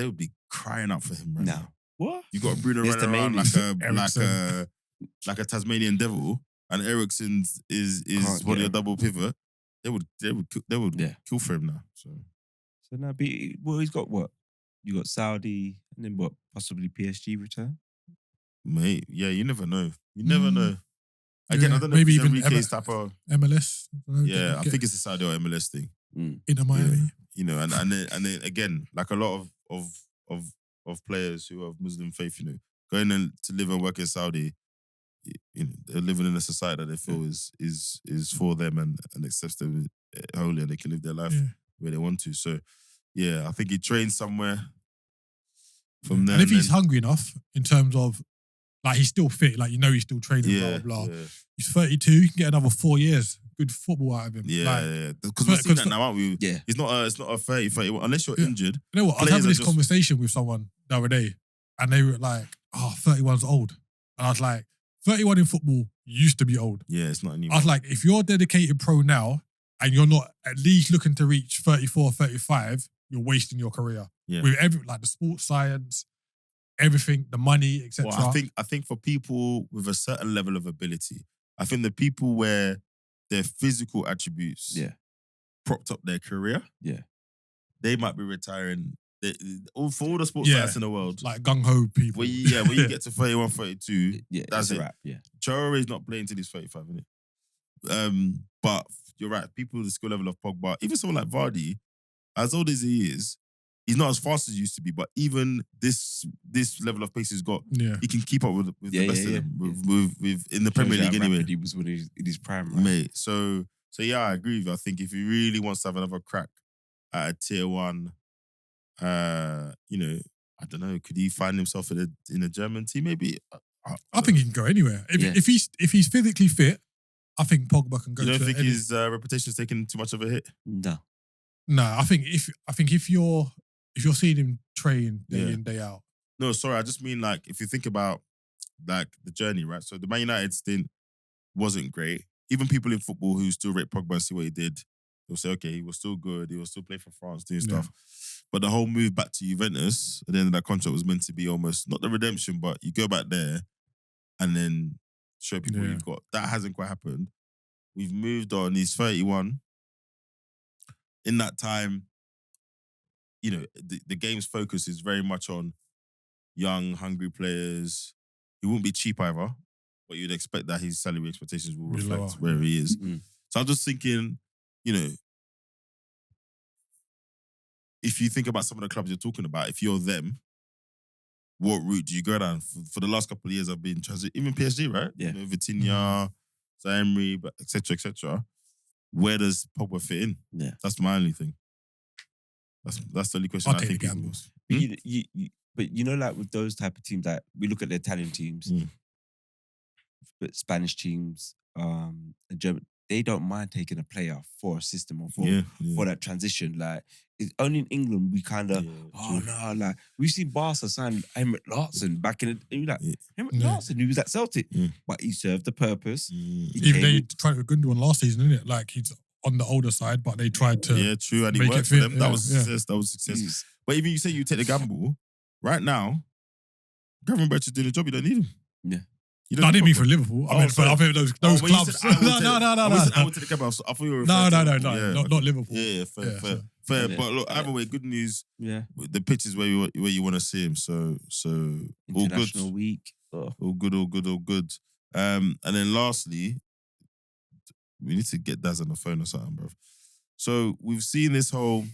would be crying out for him right now. What? You got Bruno running around like a Tasmanian devil, and Eriksen is one of your double pivot. They would kill for him now. So now, he's got what? You got Saudi, and then what? Possibly PSG return? Mate, yeah, you never know. You never know. Again, I don't know maybe if it's even Enrique's type of MLS. I think it's a Saudi or MLS thing. Inter Miami. And then again, like a lot of players who have Muslim faith, going in to live and work in Saudi, they're living in a society that they feel is for them and accepts them wholly, and they can live their life where they want to. So, I think he trains somewhere from there. And if he's hungry enough, in terms of, like, he's still fit, like, he's still training, blah, blah, blah. He's 32, you can get another 4 years. Good football out of him. Because we're seeing that now, aren't we? Yeah. It's not a 30, 31, unless you're injured. You know what? I was having this conversation with someone the other day, and they were like, 31's old. And I was like, 31 in football used to be old. Yeah, it's not anymore. I was like, if you're a dedicated pro now, and you're not at least looking to reach 34, 35, you're wasting your career. Yeah. With the sports science, everything, the money, etc. Well, I think for people with a certain level of ability, I think the people where their physical attributes propped up their career, they might be retiring. For all the sports science in the world, like gung-ho people. When you get to 31, 32, that's it. Wrap, Traore is not playing till he's 35, innit? But you're right. People with the skill level of Pogba, even someone like Vardy, as old as he is, he's not as fast as he used to be. But even this level of pace he's got, he can keep up with the best of them. With in the Premier League anyway. He was when he was in his prime, right? Mate. So yeah, I agree with you. I think if he really wants to have another crack at a tier 1, I don't know, could he find himself in a German team? Maybe. I think he can go anywhere. If he's physically fit, I think Pogba can go. You don't think his reputation's taking too much of a hit? No. I think if you're seeing him train day in, day out. No, sorry, I just mean like if you think about like the journey, right? So the Man United stint wasn't great. Even people in football who still rate Pogba and see what he did, they'll say, okay, he was still good. He was still playing for France, doing stuff. But the whole move back to Juventus at the end of that contract was meant to be almost not the redemption, but you go back there and then show people what you've got. That hasn't quite happened. We've moved on. He's 31. In that time, the game's focus is very much on young, hungry players. He won't be cheap either, but you'd expect that his salary expectations will reflect where he is. So I'm just thinking, if you think about some of the clubs you're talking about, if you're them, what route do you go down? For the last couple of years, I've been even PSG, right? Yeah. Vitinha, Emery, etc., etc. Where does Pogba fit in? Yeah. That's my only thing. That's the only question I think. Gambles. But like with those type of teams, like we look at the Italian teams, but Spanish teams, and German, they don't mind taking a player for a system or for that transition. Like it's only in England we kind of like we've seen Barca sign Emery Larson back in the like Emery Larson, who was at Celtic, but he served the purpose. Even they tried with Gundogan last season, didn't it? Like he's on the older side, but they tried to and he worked for them. That was success. That was success. But even you say you take the gamble, right now, Gravenberch is doing the job. You don't need him. Yeah. I didn't mean for Liverpool. I meant those clubs. No. I went to the gamble. I thought you were No. Not Liverpool. Yeah, fair. Yeah. But look, either way, good news. Yeah. The pitch is where you want to see him. So all good. International week. All good. And then lastly, we need to get Daz on the phone or something, bro. So we've seen this whole,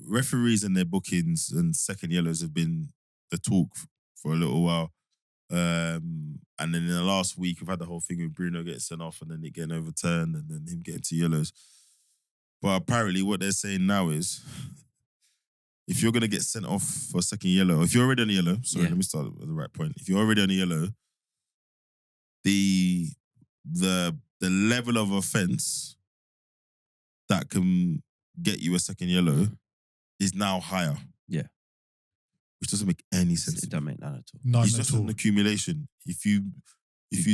referees and their bookings and second yellows have been the talk for a little while. And then in the last week, we've had the whole thing with Bruno getting sent off and then it getting overturned and then him getting 2 yellows. But apparently what they're saying now is, if you're going to get sent off for a second yellow, if you're already on a yellow, let me start at the right point. If you're already on a yellow, the level of offence that can get you a second yellow is now higher. Yeah. Which doesn't make any sense. It doesn't make none at all. None it's at just all. an accumulation. If you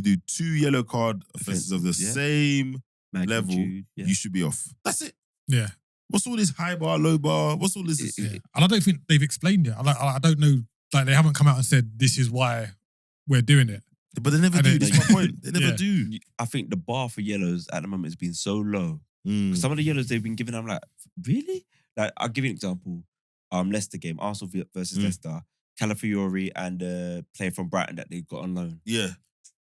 do 2 yellow card offences of the same level, you should be off. That's it. Yeah. What's all this high bar, low bar? What's all this? And I don't think they've explained it. I don't know. Like they haven't come out and said this is why we're doing it. But they never do. That's my point. They never do. I think the bar for yellows at the moment has been so low. Some of the yellows they've been giving, I'm like, really? Like, I'll give you an example. Leicester game, Arsenal versus Leicester, Calafiori and player from Brighton that they got on loan. Yeah.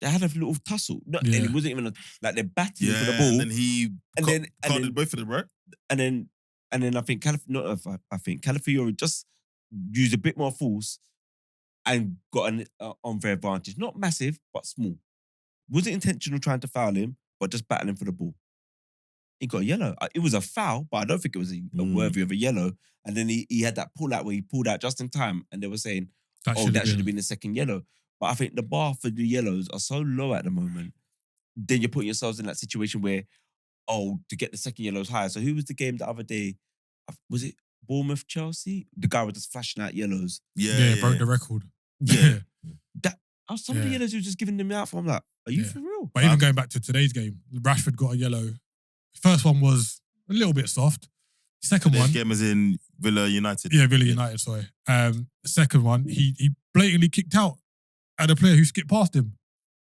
They had a little tussle. And it wasn't even like they're battling for the ball. And then he carded both of them, right? And then I think Calafiori just used a bit more force and got an unfair advantage. Not massive, but small. Wasn't intentional trying to foul him, but just battling for the ball. He got a yellow. It was a foul, but I don't think it was a worthy of a yellow. And then he had that pull out where he pulled out just in time, and they were saying, that should have been the second yellow. But I think the bar for the yellows are so low at the moment. Then you're putting yourselves in that situation where, to get the second yellow is higher. So who was the game the other day? Was it Bournemouth Chelsea? The guy was just flashing out yellows. Yeah, broke the record. Yeah. Some of the yellows he was just giving them out for. I'm like, are you for real? But even going back to today's game, Rashford got a yellow. First one was a little bit soft. Second one, game was in Villa United. Yeah, Villa United. Sorry. Second one, he blatantly kicked out at a player who skipped past him,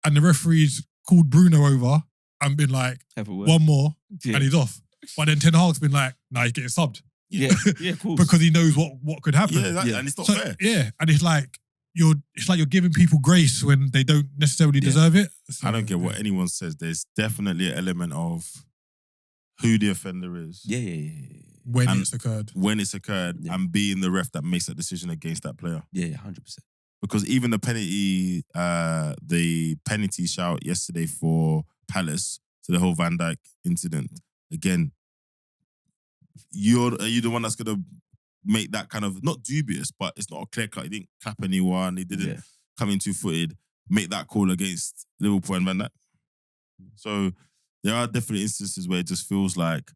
and the referees called Bruno over and been like, one more, and he's off. But then Ten Hag's been like, nah, he's getting subbed. Yeah, cool. Because he knows what could happen. And it's not fair. Yeah, and it's like it's like you're giving people grace when they don't necessarily deserve it. So, I don't care what anyone says. There's definitely an element of who the offender is. Yeah. When And it's occurred. When it's occurred and being the ref that makes that decision against that player. Yeah, 100%. Because even the penalty shout yesterday for Palace, so the whole Van Dijk incident, again, are you the one that's going to make that kind of, not dubious, but it's not a clear cut. He didn't clap anyone. He didn't come in two-footed, make that call against Liverpool and Van Dijk. So there are definitely instances where it just feels like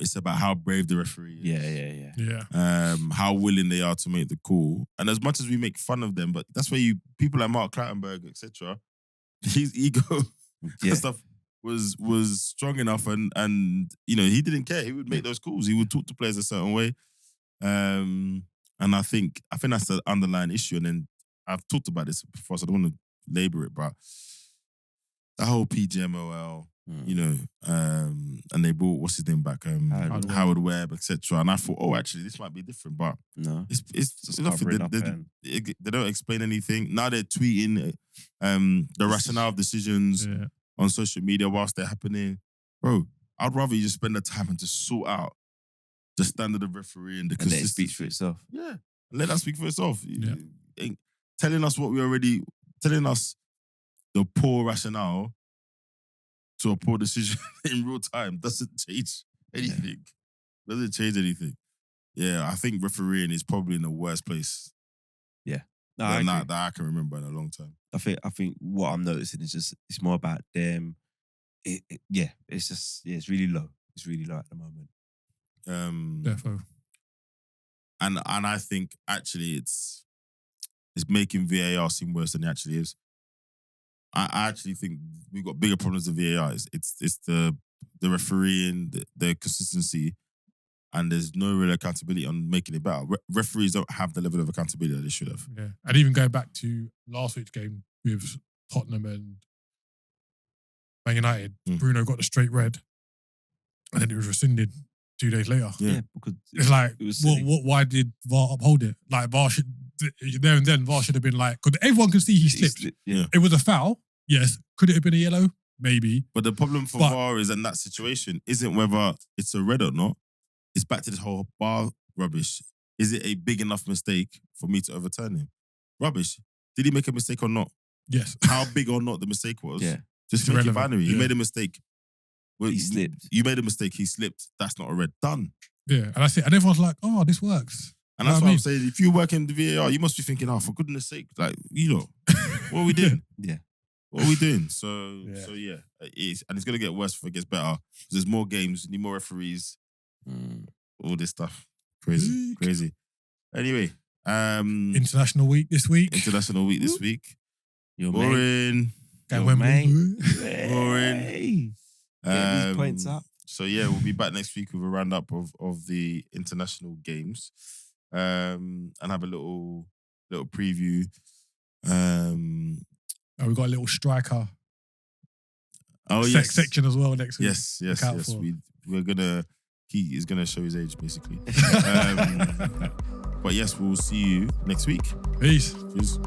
it's about how brave the referee is. Yeah. How willing they are to make the call. And as much as we make fun of them, but that's where people like Mark Clattenburg, etc., his ego and stuff was strong enough and he didn't care. He would make those calls. He would talk to players a certain way. And I think that's the underlying issue. And then I've talked about this before, so I don't want to labour it, but the whole PGMOL, and they brought what's his name back, Howard Webb, etc. And I thought, actually, this might be different, but no, it's nothing. They don't explain anything. Now they're tweeting the rationale of decisions on social media whilst they're happening. Bro, I'd rather you just spend the time and just sort out the standard of referee and the consistency. Let it speak for itself. Yeah, let that speak for itself. Yeah. Telling us the poor rationale to a poor decision in real time doesn't change anything. Doesn't change anything. Yeah, I think refereeing is probably in the worst place. Yeah. That I can remember in a long time. I think what I'm noticing is just it's more about them. It's really low. It's really low at the moment. Defo. And I think actually it's making VAR seem worse than it actually is. I actually think we've got bigger problems than VAR. It's the refereeing, the consistency, and there's no real accountability on making it better. Referees don't have the level of accountability that they should have. Yeah, and even going back to last week's game with Tottenham and Man United, Bruno got the straight red, and then it was rescinded 2 days later. Yeah, because it's like, why did VAR uphold it? Like VAR should there and then VAR should have been like, because everyone can see he slipped. It was a foul. Yes. Could it have been a yellow? Maybe. But the problem for VAR is in that situation isn't whether it's a red or not. It's back to this whole bar rubbish. Is it a big enough mistake for me to overturn him? Rubbish. Did he make a mistake or not? Yes. How big or not the mistake was? Yeah. Just make it binary. He made a mistake. He slipped. You made a mistake. He slipped. That's not a red. Done. Yeah. And that's it. And everyone's like, oh, this works. And that's what I'm saying. If you work in the VAR, you must be thinking, for goodness sake, like, what are we doing? Yeah. What are we doing? So it is. And it's going to get worse before it gets better. There's more games, need more referees, all this stuff. Crazy. Anyway. International week this week. You're boring. Boring. Get these points up. So we'll be back next week with a roundup of the international games. And have a little preview. We've got a little striker. Yes. Section as well next week. Yes. We're gonna. He is gonna show his age basically. But yes, we'll see you next week. Peace. Cheers.